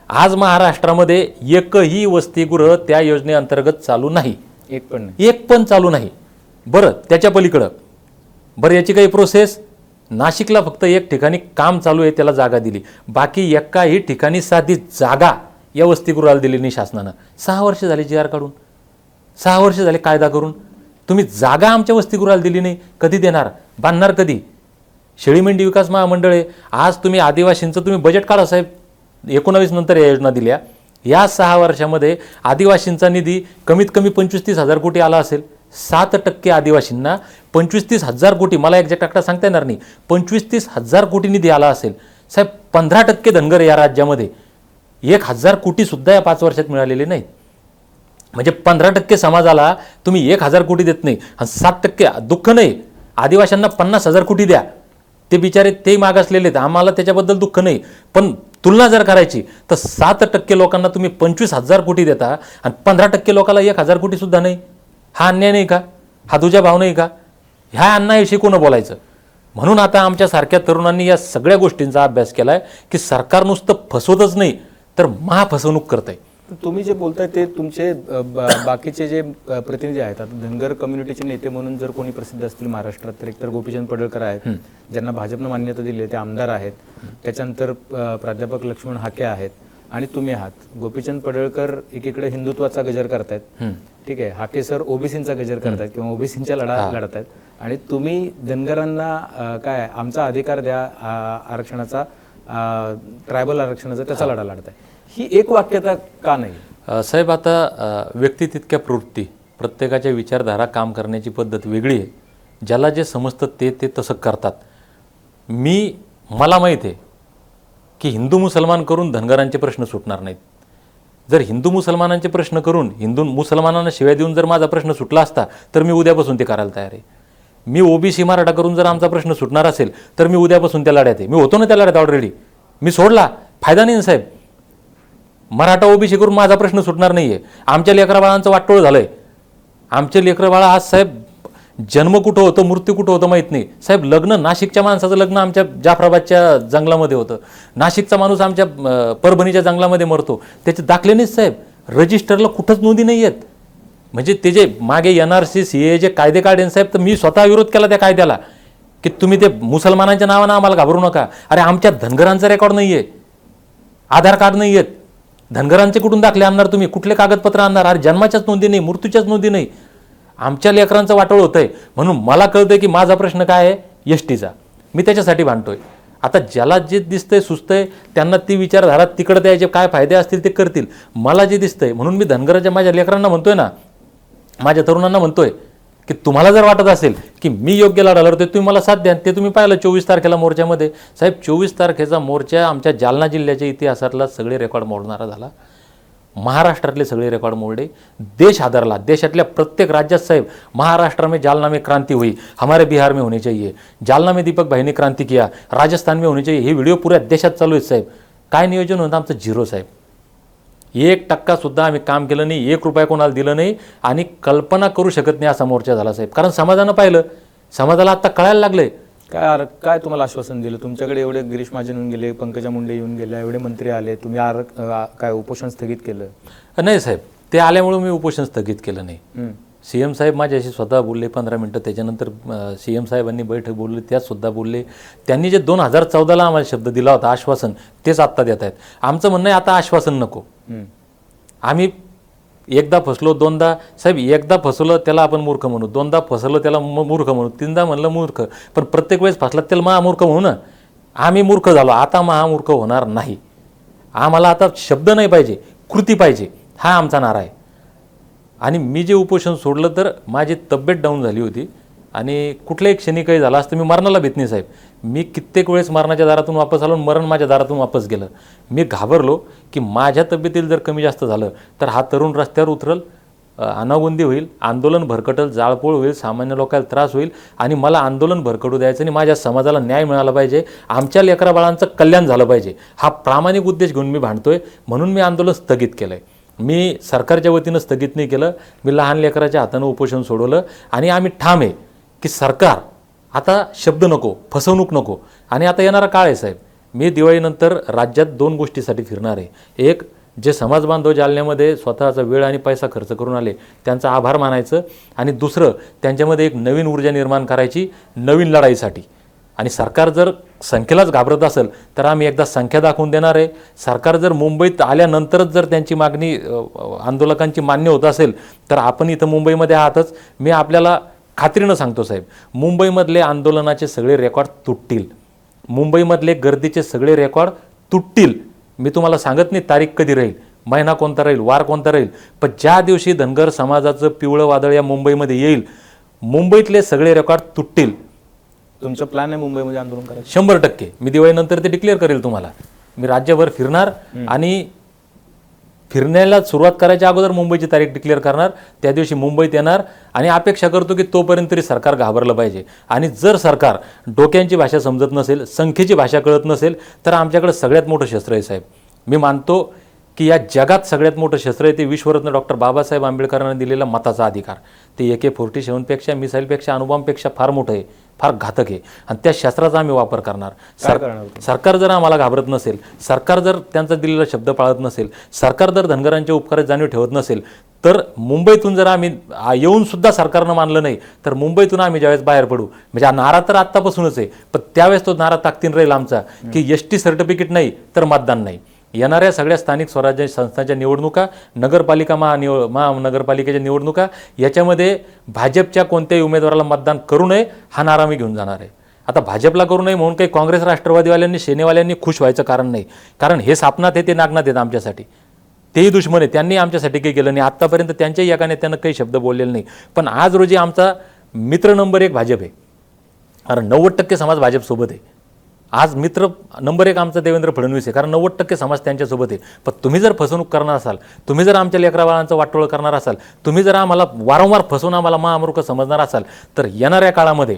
आज महाराष्ट्रामध्ये एकही वसतिगृह त्या योजनेअंतर्गत चालू नाही, एक पण चालू नाही. बरं, त्याच्या पलीकडं बरं याची काही प्रोसेस, नाशिकला फक्त एक ठिकाणी काम चालू आहे, त्याला जागा दिली, बाकी एकाही ठिकाणी साधी जागा या वसतिगृहाला दिली नाही शासनानं. 6 वर्ष झाली GR काढून, 6 वर्ष झाले कायदा करून, तुम्ही जागा आमच्या वसतिगृहाला दिली नाही. कधी देणार, बांधणार कधी? शेळी मेंढी विकास महामंडळ आहे. आज तुम्ही आदिवासींचं तुम्ही बजेट काढा साहेब. 19 नंतर या योजना दिल्या, या 6 वर्षामध्ये आदिवासींचा निधी कमीत कमी 25-30 हजार कोटी आला असेल. 7% आदिवासींना 25-30 हजार कोटी, मला एक्झॅक्ट आकडा सांगता येणार नाही, 25-30 हजार कोटी निधी आला असेल साहेब. 15% धनगर या राज्यामध्ये 1,000 कोटी सुद्धा या 5 वर्षात मिळालेले नाहीत. म्हणजे 15% समाजाला तुम्ही 1,000 कोटी देत नाही, आणि 7% दुःख नाही, आदिवासींना 50,000 कोटी द्या, ते बिचारे ते मागासलेले आहेत, आम्हाला त्याच्याबद्दल दुःख नाही. पण तुलना जर करायची तर 7% लोकांना तुम्ही 25,000 कोटी देता आणि 15% लोकांना 1,000 कोटी सुद्धा नाही. हा अन्याय नाही का? हा तुझ्या भाव नाही का? ह्या अन्यायाविषयी कोण बोलायचं? म्हणून आता आमच्यासारख्या तरुणांनी या सगळ्या गोष्टींचा अभ्यास केलाय की सरकार नुसतं फसवतच नाही तर महाफसवणूक करत आहे. तुम्ही जे बोलताय ते तुमचे बाकीचे जे प्रतिनिधी आहेत, आता धनगर कम्युनिटीचे नेते म्हणून जर कोणी प्रसिद्ध असतील महाराष्ट्रात तर एकतर गोपीचंद पडळकर आहेत, ज्यांना भाजपनं मान्यता दिली आहे, ते आमदार आहेत. त्याच्यानंतर प्राध्यापक लक्ष्मण हाके आहेत आणि तुम्ही आहात. गोपीचंद पडळकर एकीकडे हिंदुत्वाचा गजर करतायत, ठीक आहे, हाके सर ओबीसींचा गजर करतायत किंवा ओबीसींच्या लढा लढत आहेत, आणि तुम्ही धनगरांना काय आमचा अधिकार द्या आरक्षणाचा, ट्रायबल आरक्षणाचा, त्याचा लढा लढताय. ही एक वाक्यता का नाही साहेब? आता व्यक्ती तितक्या प्रवृत्ती, प्रत्येकाच्या विचारधारा, काम करण्याची पद्धत वेगळी आहे. ज्याला जे समजतं ते तसं करतात. मला माहीत आहे की हिंदू मुसलमान करून धनगरांचे प्रश्न सुटणार नाहीत. जर हिंदू मुसलमानांचे प्रश्न करून हिंदू मुसलमानांना शिव्या देऊन जर माझा प्रश्न सुटला असता तर मी उद्यापासून ते करायला तयार आहे. मी ओबीसी मराठा करून जर आमचा प्रश्न सुटणार असेल तर मी उद्यापासून त्या लढ्यात आहे. मी होतो ना त्या लढ्यात ऑलरेडी, मी सोडला, फायदा नाही साहेब. मराठा ओबीसी करून माझा प्रश्न सुटणार नाहीये. आमच्या लेकरा बाळांचं वाटोळ झालंय. आमचे लेकरं बाळा आज साहेब जन्म कुठं होतं, मृत्यू कुठं होतं माहीत नाही साहेब. लग्न नाशिकच्या माणसाचं लग्न आमच्या जाफराबादच्या जंगलामध्ये होतं, नाशिकचा माणूस आमच्या परभणीच्या जंगलामध्ये मरतो, त्याचे दाखले नाहीत साहेब, रजिस्टरला कुठंच नोंदी नाही आहेत. म्हणजे ते जे मागे NRC CA जे कायदे काढेन साहेब, तर मी स्वतः विरोध केला त्या कायद्याला की तुम्ही ते मुसलमानांच्या नावानं आम्हाला घाबरू नका. अरे आमच्या धनगरांचा रेकॉर्ड नाही आहे, आधार कार्ड नाही आहेत, धनगरांचे कुठून दाखले आणणार तुम्ही, कुठले कागदपत्र आणणार? अरे जन्माच्याच नोंदी नाही, मृत्यूच्याच नोंदी नाही, आमच्या लेकरांचं वाटोळ होतंय. म्हणून मला कळतंय की माझा प्रश्न काय आहे, STचा, मी त्याच्यासाठी भांडतोय. आता ज्याला जे दिसतंय सुचतंय त्यांना ती विचारधारा तिकडे द्यायचे, काय फायदे असतील ते करतील. मला जे दिसतंय म्हणून मी धनगराच्या माझ्या लेकरांना म्हणतोय ना, माझ्या तरुणांना म्हणतोय की तुम्हाला जर वाटत असेल की मी योग्य लढा लढतोय, तुम्ही मला साथ द्या. ते तुम्ही पाहिलं 24 तारखेला मोर्चामध्ये साहेब, 24 तारखेचा मोर्चा आमच्या जालना जिल्ह्याच्या इतिहासातला सगळे रेकॉर्ड मोडणारा झाला. महाराष्ट्रातले सगळे रेकॉर्ड मोडले, देश हादरला. देशातल्या प्रत्येक राज्यात साहेब, महाराष्ट्र में जालना में क्रांति हुई, हमारे बिहार में होनी चाहिए, जालना में दीपक भाई ने क्रांति किया, राजस्थान में होनी चाहिए. हे व्हिडिओ पुऱ्या देशात चालू आहेत साहेब. काय नियोजन होतं आमचं? 0 साहेब. 1% सुद्धा आम्ही काम केलं नाही, 1 रुपया कोणाला दिलं नाही, आणि कल्पना करू शकत नाही असा मोर्चा झाला साहेब. कारण समाजानं पाहिलं, समाजाला आता कळायला लागलंय. काय तुम्हाला आश्वासन दिलं? तुमच्याकडे एवढे गिरीश महाजन येऊन गेले, पंकजा मुंडे येऊन गेल्या, एवढे मंत्री आले, तुम्ही काय उपोषण स्थगित केलं नाही साहेब? ते आल्यामुळे मी उपोषण स्थगित केलं नाही CM साहेब माझ्याशी स्वतः बोलले 15 मिनटं. त्याच्यानंतर CM साहेबांनी बैठक बोलली, त्यातसुद्धा बोलले. त्यांनी जे 2014ला आम्हाला शब्द दिला होता आश्वासन, तेच आत्ता देत आहेत. आमचं म्हणणं आहे आता आश्वासन नको. आम्ही एकदा फसलो, दोनदा, साहेब एकदा फसवलं त्याला आपण मूर्ख म्हणू, दोनदा फसवलं त्याला मूर्ख म्हणू, तीनदा म्हणलं मूर्ख, पण प्रत्येक वेळेस फसला त्याला महामूर्ख म्हणू ना. आम्ही मूर्ख झालो, आता महामूर्ख होणार नाही. आम्हाला आता शब्द नाही पाहिजे, कृती पाहिजे, हा आमचा नारा आहे. आणि मी जे उपोषण सोडलं तर माझी तब्येत डाऊन झाली होती आणि कुठल्याही क्षणी काही झालं असतं मी मरणाला भीत नाही साहेब. मी कित्येक वेळेस मरणाच्या दारातून वापस आलो, मरण माझ्या दारातून वापस गेलं. मी घाबरलो की माझ्या तब्येतील जर कमी जास्त झालं तर हा तरुण रस्त्यावर उतरल, अनागोंदी होईल, आंदोलन भरकटल, जाळपोळ होईल, सामान्य लोकांना त्रास होईल आणि मला आंदोलन भरकटू द्यायचं आणि माझ्या समाजाला न्याय मिळाला पाहिजे, आमच्या लेकरा बाळांचं कल्याण झालं पाहिजे. हा प्रामाणिक उद्देश घेऊन मी भांडतोय, म्हणून मी आंदोलन स्थगित केलं आहे. मी सरकारच्या वतीनं स्थगित नाही केलं, मी लहान लेकराच्या हातानं उपोषण सोडवलं. आणि आम्ही ठाम आहे की सरकार आता शब्द नको, फसवणूक नको. आणि आता येणारा काळ आहे साहेब, मी दिवाळीनंतर राज्यात 2 गोष्टीसाठी फिरणार आहे. एक, जे समाज बांधव जालन्यामध्ये स्वतःचा वेळ आणि पैसा खर्च करून आले त्यांचा आभार मानायचं, आणि दुसरं त्यांच्यामध्ये एक नवीन ऊर्जा निर्माण करायची नवीन लढाईसाठी. आणि सरकार जर संख्येलाच घाबरत असेल तर आम्ही एकदा संख्या दाखवून देणार आहे. सरकार जर मुंबईत आल्यानंतरच जर त्यांची मागणी आंदोलकांची मान्य होत असेल तर आपण इथं मुंबईमध्ये आहातच. मी आपल्याला खात्रीनं सांगतो साहेब, मुंबईमधले आंदोलनाचे सगळे रेकॉर्ड तुटतील, मुंबईमधले गर्दीचे सगळे रेकॉर्ड तुटतील. मी तुम्हाला सांगत नाही तारीख कधी राहील, महिना कोणता राहील, वार कोणता राहील, पण ज्या दिवशी धनगर समाजाचं पिवळं वादळ या मुंबईमध्ये येईल, मुंबईतले सगळे रेकॉर्ड तुटतील. तुमचं प्लॅन आहे मुंबईमध्ये आंदोलन करायचं? 100%. मी दिवाळीनंतर ते डिक्लेअर करेल तुम्हाला. मी राज्यभर फिरणार आणि फिरण्याला सुरुवात करायच्या अगोदर मुंबईची तारीख डिक्लेअर करणार, त्या दिवशी मुंबईत येणार. आणि अपेक्षा करतो की तोपर्यंत तरी सरकार घाबरलं पाहिजे. आणि जर सरकार डोक्यांची भाषा समजत नसेल, संख्येची भाषा कळत नसेल, तर आमच्याकडे सगळ्यात मोठं शस्त्र आहे साहेब. मी मानतो की या जगात सगळ्यात मोठं शस्त्र आहे ते विश्वरत्न डॉक्टर बाबासाहेब आंबेडकरांनी दिलेला मताचा अधिकार. ते AK-47पेक्षा, मिसाईलपेक्षा, अणुबॉम्बपेक्षा फार मोठं आहे, फार घातक आहे. आणि त्या शस्त्राचा आम्ही वापर करणार. सरकार जर आम्हाला घाबरत नसेल, सरकार जर त्यांचा दिलेला शब्द पाळत नसेल, सरकार जर धनगरांच्या उपकाराची जाणीव ठेवत नसेल, तर मुंबईतून जर आम्ही येऊन सुद्धा सरकारनं मानलं नाही तर मुंबईतून आम्ही ज्यावेळेस बाहेर पडू, म्हणजे हा नारा तर आत्तापासूनच आहे, पण त्यावेळेस तो नारा ताकदीन राहील आमचा की ST सर्टिफिकेट नाही तर मतदान नाही. येणाऱ्या सगळ्या स्थानिक स्वराज्य संस्थांच्या निवडणुका, नगरपालिका, महानगरपालिकेच्या निवडणुका, याच्यामध्ये भाजपच्या कोणत्याही उमेदवाराला मतदान करू नये हा नारा मी घेऊन जाणार आहे. आता भाजपला करू नये म्हणून काही काँग्रेस, राष्ट्रवादीवाल्यांनी, सेनेवाल्यांनी खुश व्हायचं कारण नाही, कारण हे सापनात आहे ते नागनाथ आहेत आमच्यासाठी. तेही दुश्मन आहे, त्यांनी आमच्यासाठी काही केलं नाही. आत्तापर्यंत त्यांच्याही एका नेत्यानं काही शब्द बोललेले नाही. पण आज रोजी आमचा मित्र नंबर 1 भाजप आहे, कारण 90% समाज भाजपसोबत आहे. आज मित्र नंबर 1 आमचा देवेंद्र फडणवीस आहे, कारण 90% समाज त्यांच्यासोबत आहे. पण तुम्ही जर फसवणूक करणार असाल, तुम्ही जर आमच्या लेकराबाळांचं वाटोळं करणार असाल, तुम्ही जर आम्हाला वारंवार फसवून आम्हाला महामूर्ख समजणार असाल, तर येणाऱ्या काळामध्ये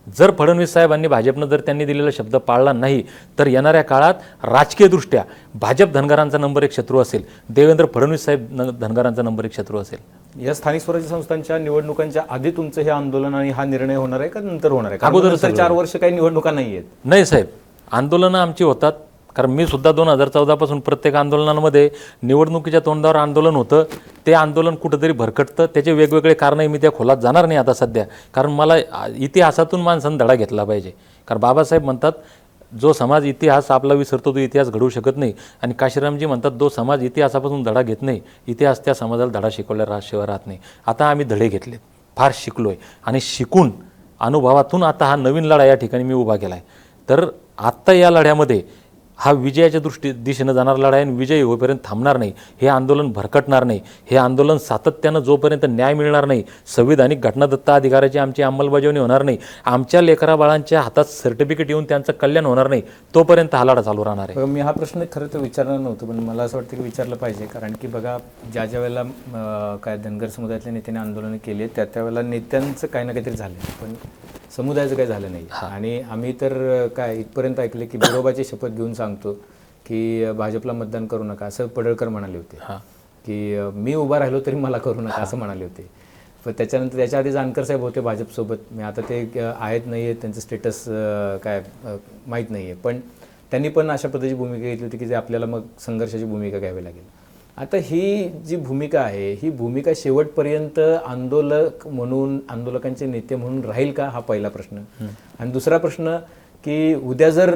जर फडणवीस साहेबांनी, भाजपनं जर त्यांनी दिलेला शब्द पाळला नाही तर येणाऱ्या काळात राजकीयदृष्ट्या भाजप धनगरांचा नंबर 1 शत्रू असेल, देवेंद्र फडणवीस साहेब धनगरांचा नंबर 1 शत्रू असेल. या स्थानिक स्वराज्य संस्थांच्या निवडणुकांच्या आधी तुमचं हे आंदोलन आणि हा निर्णय होणार आहे का नंतर होणार आहे? अगोदर 4 वर्ष काही निवडणुका नाही आहेत. नाही साहेब, आंदोलनं आमची होतात, कारण मी सुद्धा 2014 पासून प्रत्येक आंदोलनामध्ये निवडणुकीच्या तोंडावर आंदोलन होतं. ते आंदोलन कुठंतरी भरकटतं, त्याचे वेगवेगळे कारणं मी त्या खोलात जाणार नाही आता सध्या, कारण मला इतिहासातून माणसानं धडा घेतला पाहिजे. कारण बाबासाहेब म्हणतात जो समाज इतिहास आपला विसरतो तो इतिहास घडवू शकत नाही, आणि काशीरामजी म्हणतात जो समाज इतिहासापासून धडा घेत नाही, इतिहास त्या समाजाला धडा शिकवल्याशिवाय राहत नाही. आता आम्ही धडे घेतलेत, फार शिकलो आहे, आणि शिकून अनुभवातून आता हा नवीन लढा या ठिकाणी मी उभा केला आहे. तर आत्ता या लढ्यामध्ये हा विजयाच्या दिशेनं जाणारा लढा आहे, आणि विजयी होईपर्यंत थांबणार नाही. हे आंदोलन भरकटणार नाही. हे आंदोलन सातत्यानं जोपर्यंत न्याय मिळणार नाही, संविधानिक घटनादत्त अधिकाराची आमची अंमलबजावणी होणार नाही, आमच्या लेकरा बाळांच्या हातात सर्टिफिकेट येऊन त्यांचं कल्याण होणार नाही, तोपर्यंत हा लढा चालू राहणार आहे. मी हा प्रश्न खरं तर विचारणार नव्हतो, पण मला असं वाटतं की विचारलं पाहिजे, कारण की बघा ज्या वेळेला काय धनगर समुदायातल्या नेत्याने आंदोलनं केली आहेत त्यावेळेला नेत्यांचं काही ना काहीतरी झालं, पण समुदायाचं काही झालं नाही. आणि आम्ही तर काय इथपर्यंत ऐकले की बिरोबाची शपथ घेऊन सांगतो की भाजपला मतदान करू नका, असं पडळकर म्हणाले होते. की मी उभा राहिलो तरी मला करू नका असं म्हणाले होते. पण त्याच्यानंतर त्याच्या आधी जानकर साहेब होते भाजपसोबत, मी आता ते आहेत नाही आहेत त्यांचं स्टेटस काय माहीत नाही आहे, पण त्यांनी पण अशा पद्धतीची भूमिका घेतली होती की जे आपल्याला मग संघर्षाची भूमिका घ्यावी लागेल. आता ही जी भूमिका आहे ही भूमिका शेवटपर्यंत आंदोलक म्हणून आंदोलकांचे नेते म्हणून राहील का, हा पहिला प्रश्न. आणि दुसरा प्रश्न की उद्या जर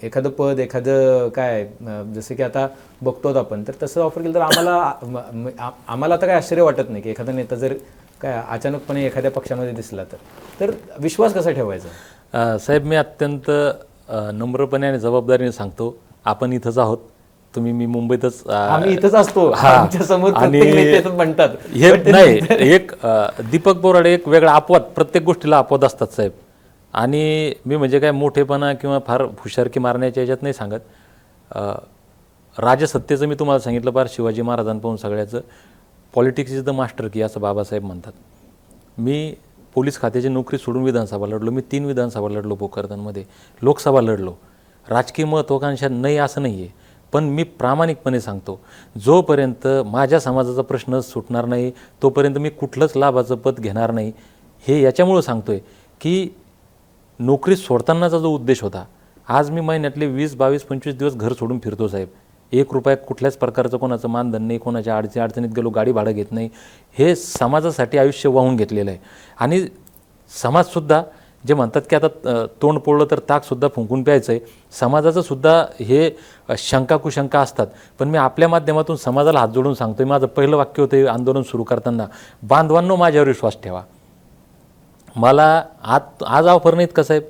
एखादं पद एखादं जसं की आता बघतो आपण, तर तसं ऑफर केलं तर आम्हाला आता काय आश्चर्य वाटत नाही की एखादा नेता जर अचानकपणे एखाद्या पक्षामध्ये दिसला तर विश्वास कसा ठेवायचा. साहेब, मी अत्यंत नम्रपणे आणि जबाबदारीने सांगतो, आपण इथंच आहोत. मी मुंबईतच आम्ही इथंच असतो, आमच्या समोर प्रत्येक नेते म्हणतात हे नाही. एक दीपक बोराडे एक वेगळा अपवाद, प्रत्येक गोष्टीला अपवाद असतात साहेब. आणि मी म्हणजे काय मोठेपणा किंवा फार हुशारकी मारण्याच्या याच्यात नाही सांगत. राजसत्तेचं मी तुम्हाला सांगितलं, फार शिवाजी महाराजांपासून सगळ्याचं पॉलिटिक्स इज द मास्टर की, असं बाबासाहेब म्हणतात. मी पोलीस खात्याची नोकरी सोडून विधानसभा लढलो. मी 3 विधानसभा लढलो, भोकरदनमध्ये लोकसभा लढलो. राजकीय महत्त्वाकांक्षा नाही असं नाही आहे, पण मी प्रामाणिकपणे सांगतो, जोपर्यंत माझ्या समाजाचा प्रश्न सुटणार नाही तोपर्यंत मी कुठलंच लाभाचं पद घेणार नाही. हे याच्यामुळं सांगतो आहे की नोकरी सोडतानाचा जो उद्देश होता, आज मी महिन्यातले 20, 22, 25 दिवस घर सोडून फिरतो साहेब. 1 रुपया कुठल्याच प्रकारचं कोणाचं मानधन नाही, कोणाच्या अडचणीत गेलो गाडी भाडं घेत नाही. हे समाजासाठी आयुष्य वाहून घेतलेलं आहे. आणि समाजसुद्धा जे म्हणतात की आता तोंड पोळलं तर ताकसुद्धा फुंकून प्यायचं आहे, समाजाचं सुद्धा हे शंका कुशंका असतात. पण मी आपल्या माध्यमातून समाजाला हात जोडून सांगतो आहे, माझं पहिलं वाक्य होतं आंदोलन सुरू करताना, बांधवांनो माझ्यावर विश्वास ठेवा. मला आज ऑफर नाहीत का साहेब.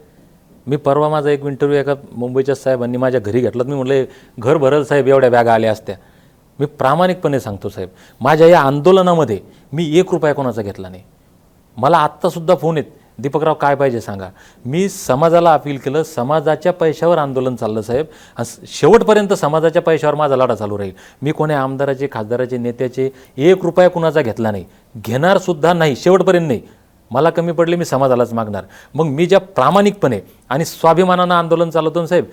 मी परवा माझा एक इंटरव्ह्यू एका मुंबईच्या साहेबांनी माझ्या घरी घेतला. मी म्हटलं घर भरल साहेब, एवढ्या बॅगा आल्या असत्या. मी प्रामाणिकपणे सांगतो साहेब, माझ्या या आंदोलनामध्ये मी 1 रुपया कोणाचा घेतला नाही. मला आत्तासुद्धा फोन आहेत, दीपकराव काय पाहिजे सांगा. मी समाजाला अपील केलं, समाजाच्या पैशावर आंदोलन चाललं साहेब. शेवटपर्यंत समाजाच्या पैशावर माझा लढा चालू राहील. मी कोण्या आमदाराचे, खासदाराचे, नेत्याचे 1 रुपया कुणाचा घेतला नाही, घेणारसुद्धा नाही, शेवटपर्यंत नाही. मला कमी पडले मी समाजालाच मागणार. मग मी ज्या प्रामाणिकपणे आणि स्वाभिमानानं आंदोलन चालवतो ना साहेब,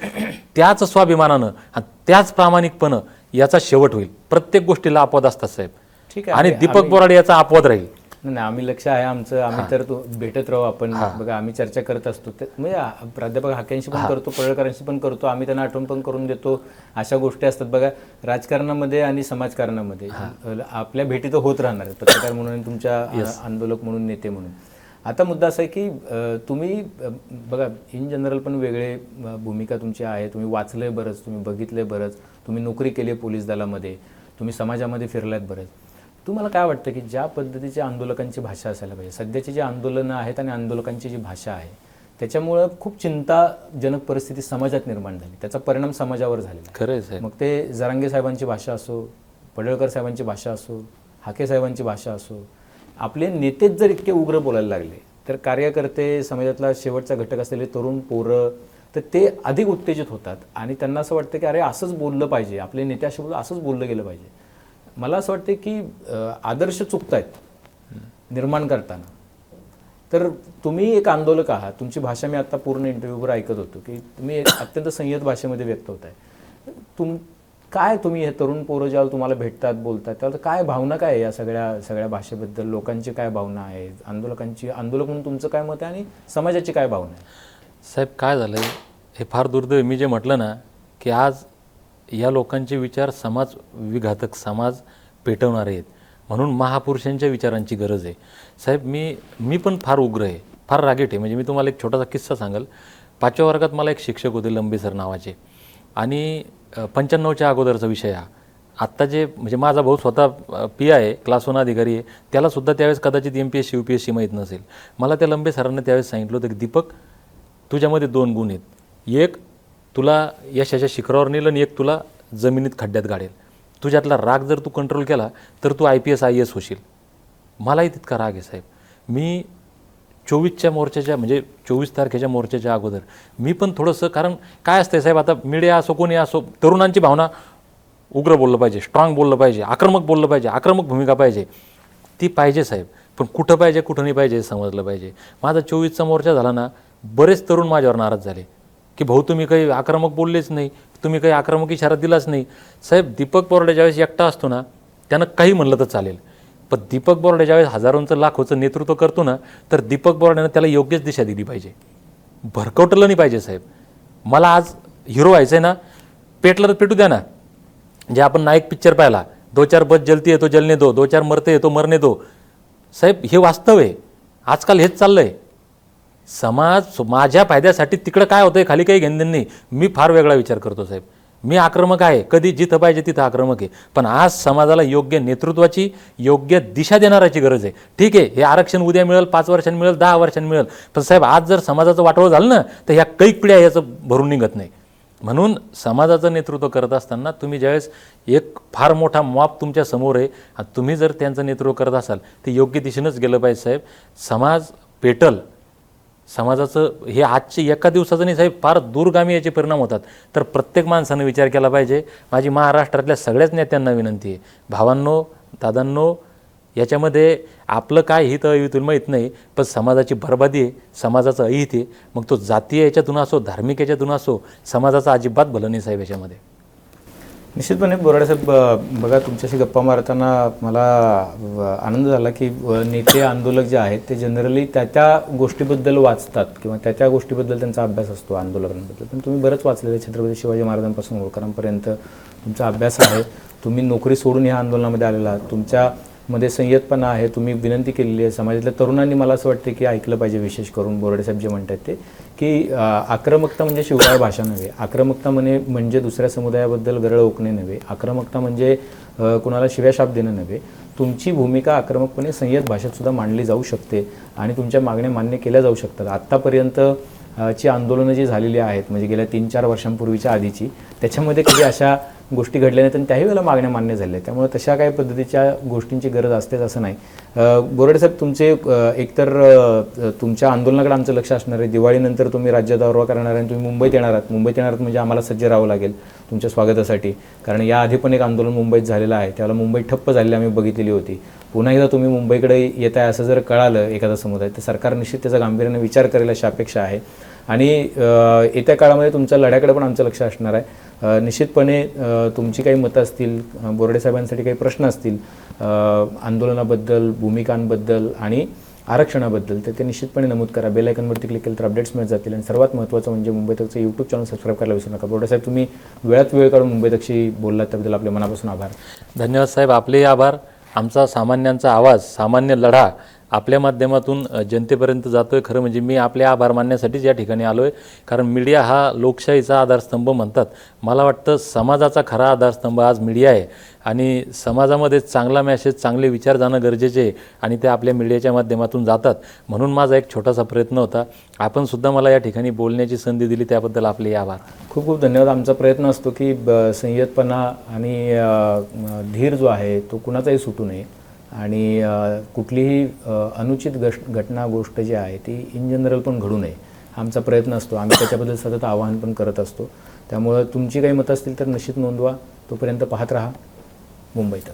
त्याच स्वाभिमानानं आणि त्याच प्रामाणिकपणं याचा शेवट होईल. प्रत्येक गोष्टीला अपवाद असतात साहेब. ठीक आहे. आणि दीपक बोराडे याचा अपवाद राहील. नाही, आम्ही लक्ष आहे आमचं, आम्ही तर भेटत राहू. आपण बघा, आम्ही चर्चा करत असतो, म्हणजे प्राध्यापक हाक्यांशी पण करतो, पडळकरांशी पण करतो, आम्ही त्यांना आठवण पण करून देतो. अशा गोष्टी असतात बघा राजकारणामध्ये आणि समाजकारणामध्ये. आपल्या भेटी तर होत राहणार, पत्रकार म्हणून, तुमच्या आंदोलक म्हणून, नेते म्हणून. आता मुद्दा असा आहे की तुम्ही बघा इन जनरल पण वेगळे भूमिका तुमची आहे. तुम्ही वाचलंय बरंच, तुम्ही बघितलंय बरंच, तुम्ही नोकरी केली आहे पोलीस दलामध्ये, तुम्ही समाजामध्ये फिरलायत बरंच. तुम्हाला काय वाटतं की ज्या पद्धतीच्या आंदोलकांची भाषा असायला पाहिजे, सध्याची जी आंदोलनं आहेत आणि आंदोलकांची जी भाषा आहे त्याच्यामुळं खूप चिंताजनक परिस्थिती समाजात निर्माण झाली, त्याचा परिणाम समाजावर झालेला. खरं आहे. मग ते जरांगे साहेबांची भाषा असो, पडळकर साहेबांची भाषा असो, हाके साहेबांची भाषा असो, आपले नेतेच जर इतके उग्र बोलायला लागले तर कार्यकर्ते, समाजातला शेवटचा घटक असलेले तरुण पोरं, तर ते अधिक उत्तेजित होतात आणि त्यांना असं वाटतं की अरे असंच बोललं पाहिजे, आपले नेते असे बोललं, असंच बोललं गेलं पाहिजे. मला असं वाटतं की आदर्श चुकतायत निर्माण करताना. तर तुम्ही एक आंदोलक आहात, तुमची भाषा मी आता पूर्ण इंटरव्ह्यूवर ऐकत होतो की तुम्ही एक अत्यंत संयत भाषेमध्ये व्यक्त होत आहे. तुम्ही हे तरुण पोरं ज्यावेळेला तुम्हाला भेटतात, बोलतात, त्यावेळेला काय भावना काय आहे या सगळ्या भाषेबद्दल, लोकांची काय भावना आहे, आंदोलक म्हणून तुमचं काय मत आहे आणि समाजाची काय भावना आहे. साहेब काय झालं आहे, हे फार दुर्दैव. मी जे म्हटलं ना की आज या लोकांचे विचार समाज विघातक, समाज पेटवणारे आहेत, म्हणून महापुरुषांच्या विचारांची गरज आहे साहेब. मी पण फार उग्र आहे, फार रागीट आहे. म्हणजे मी तुम्हाला एक छोटासा किस्सा सांगाल. 5व्या वर्गात मला एक शिक्षक होते लंबे सर नावाचे, आणि 95च्या अगोदरचा विषय हा. आत्ता जे म्हणजे माझा भाऊ स्वतः PI आहे, क्लास 1 अधिकारी आहे, त्यालासुद्धा त्यावेळेस कदाचित MPSC UPSC माहीत नसेल. मला त्या लंबे सरांना त्यावेळेस सांगितलं होतं की दीपक, तुझ्यामध्ये 2 गुण आहेत, एक तुला यशाच्या शिखरावर नेलं आणि एक तुला जमिनीत खड्ड्यात गाडेल. तुझ्यातला राग जर तू कंट्रोल केला तर तू IPS IAS होशील. मलाही तितका राग आहे साहेब. मी 24च्या मोर्चाच्या म्हणजे 24 तारखेच्या मोर्चाच्या अगोदर मी पण थोडंसं, कारण काय असतंय साहेब, आता मीडिया असो कोणी असो, तरुणांची भावना उग्र बोललं पाहिजे, स्ट्रॉंग बोललं पाहिजे, आक्रमक बोललं पाहिजे, आक्रमक भूमिका पाहिजे, ती पाहिजे साहेब. पण कुठं पाहिजे कुठं नाही पाहिजे समजलं पाहिजे. माझा 24चा मोर्चा झाला ना, बरेच तरुण माझ्यावर नाराज झाले की भाऊ तुम्ही काही आक्रमक बोललेच नाही, तुम्ही काही आक्रमक इशारा दिलाच नाही. साहेब दीपक बोराडे ज्यावेळेस एकटा असतो ना, त्यानं काही म्हणलं तर चालेल, पण दीपक बोराडे ज्यावेळेस हजारोंचं लाखोचं नेतृत्व करतो ना, तर दीपक बोराडेनं त्याला योग्यच दिशा दिली पाहिजे, भरकवटलं नाही पाहिजे साहेब. मला आज हिरो व्हायचं आहे ना, पेटलं तर पेटू द्या ना, जे आपण नायक पिक्चर पाहिला, 2-4 बस जलती है तो जलने दो, 2-4 मरते है तो मरने दो. साहेब हे वास्तव आहे. आजकाल हेच चाललंय. समाज माझ्या फायद्यासाठी तिकडं काय होतंय खाली काही घेणं नाही. मी फार वेगळा विचार करतो साहेब. मी आक्रमक आहे, कधी जिथं पाहिजे तिथं आक्रमक आहे, पण आज समाजाला योग्य नेतृत्वाची, योग्य दिशा देणाऱ्याची गरज आहे. ठीक आहे, हे आरक्षण उद्या मिळेल, 5 वर्षांनी मिळेल, 10 वर्षांनी मिळेल, पण साहेब आज जर समाजाचं वाटोळं झालं ना तर ह्या कैक पिढ्या याचं भरून निघत नाही. म्हणून समाजाचं नेतृत्व करत असताना तुम्ही ज्यावेळेस एक फार मोठा मॉब तुमच्या समोर आहे आणि तुम्ही जर त्यांचं नेतृत्व करत असाल ते योग्य दिशेनंच गेलं पाहिजे साहेब. समाज पेटल. समाजाचं हे आजचे एका दिवसाचं नाही साहेब, फार दूरगामी याचे परिणाम होतात. तर प्रत्येक माणसानं विचार केला पाहिजे. माझी महाराष्ट्रातल्या सगळ्याच नेत्यांना विनंती आहे, भावांनो, दादांनो, याच्यामध्ये आपलं काय हित अहित माहीत नाही, पण समाजाची बरबादी आहे, समाजाचं अहित आहे. मग तो जातीय याच्यातून असो, धार्मिक याच्यातून असो, समाजाचं अजिबात भलं नाही साहेब याच्यामध्ये. निश्चितपणे बोराडे साहेब, बघा तुमच्याशी गप्पा मारताना मला आनंद झाला की नेते आंदोलक जे आहेत ते जनरली त्या गोष्टीबद्दल वाचतात किंवा त्या गोष्टीबद्दल त्यांचा अभ्यास असतो आंदोलकांबद्दल. पण तुम्ही बरंच वाचलेलं आहे, छत्रपती शिवाजी महाराजांपासून होळकरांपर्यंत तुमचा अभ्यास आहे. तुम्ही नोकरी सोडून ह्या आंदोलनामध्ये आलेला आहात. तुमच्यामध्ये संयतपणा आहे. तुम्ही विनंती केलेली आहे. समाजातल्या तरुणांनी मला असं वाटतं की ऐकलं पाहिजे, विशेष करून बोराडे साहेब जे म्हणतात ते, की आक्रमकता म्हणजे शिवराय भाषा नव्हे. आक्रमकता म्हणजे दुसऱ्या समुदायाबद्दल गरळ ओकणे नव्हे. आक्रमकता म्हणजे कुणाला शिव्याशाप देणं नव्हे. तुमची भूमिका आक्रमकपणे संयत भाषेत सुद्धा मांडली जाऊ शकते आणि तुमच्या मागण्या मान्य केल्या जाऊ शकतात. आत्तापर्यंत ची आंदोलनं जी झालेली आहेत, म्हणजे गेल्या 3-4 वर्षांपूर्वीच्या आधीची, त्याच्यामध्ये कधी अशा गोष्टी घडल्या नाहीत आणि त्याही वेळेला मागण्या मान्य झाल्या. त्यामुळे तशा काही पद्धतीच्या गोष्टींची गरज असतेच असं नाही. बोराडे साहेब, तुमचे एकतर तुमच्या आंदोलनाकडे आमचं लक्ष असणार आहे. दिवाळीनंतर तुम्ही राज्य दौरा करणार आणि तुम्ही मुंबईत येणार आहात. मुंबईत येणार म्हणजे आम्हाला सज्ज राहावं लागेल तुमच्या स्वागतासाठी, कारण याआधी पण एक आंदोलन मुंबईत झालेलं आहे, त्याला मुंबई ठप्प झालेली आम्ही बघितलेली होती. पुन्हा एकदा तुम्ही मुंबईकडे येत आहे असं जर कळालं एखादा समुदाय, तर सरकार निश्चित त्याचा गांभीर्याने विचार करेल अशी अपेक्षा आहे. आणि येत्या काळामध्ये तुमच्या लढ्याकडे पण आमचं लक्ष असणार आहे. निश्चितपणे तुमची काही मतं असतील, बोराडे साहेबांसाठी काही प्रश्न असतील आंदोलनाबद्दल, भूमिकांबद्दल आणि आरक्षणाबद्दल, तर ते निश्चितपणे नमूद करा. बेल आयकॉनवरती क्लिक केलं तर अपडेट्स मिळत जातील. आणि सर्वात महत्त्वाचं म्हणजे मुंबई तकचं यूट्यूब चॅनल सबस्क्राईब करायला विसरू नका. बोराडे साहेब, तुम्ही वेळात वेळ काढून मुंबई तकशी बोललात त्याबद्दल आपल्या मनापासून आभार. धन्यवाद साहेब, आपलेही आभार. आमचा सामान्यांचा आवाज, सामान्य लढा आपल्या माध्यमातून जनतेपर्यंत जातोय. खरं म्हणजे मी आपले आभार मानण्यासाठीच या ठिकाणी आलो आहे, कारण मीडिया हा लोकशाहीचा आधारस्तंभ म्हणतात. मला वाटतं समाजाचा खरा आधारस्तंभ आज मीडिया आहे आणि समाजामध्ये चांगला मेसेज, चांगले विचार जाणं गरजेचे आहे आणि ते आपल्या मीडियाच्या माध्यमातून जातात. म्हणून माझा एक छोटासा प्रयत्न होता. आपण सुद्धा मला या ठिकाणी बोलण्याची संधी दिली, त्याबद्दल आपले आभार. खूप खूप धन्यवाद. आमचा प्रयत्न असतो की संयतपणा आणि धीर जो आहे तो कुणाचाही सुटू नये आणि कुठलीही अनुचित घटना गोष्ट जी आहे ती इन जनरल पण घडू नये, आमचा प्रयत्न असतो. आम्ही त्याच्याबद्दल सतत आवाहन पण करत असतो. त्यामुळं तुमची काही मतं असतील तर निश्चित नोंदवा. तोपर्यंत पाहत राहा मुंबई तक.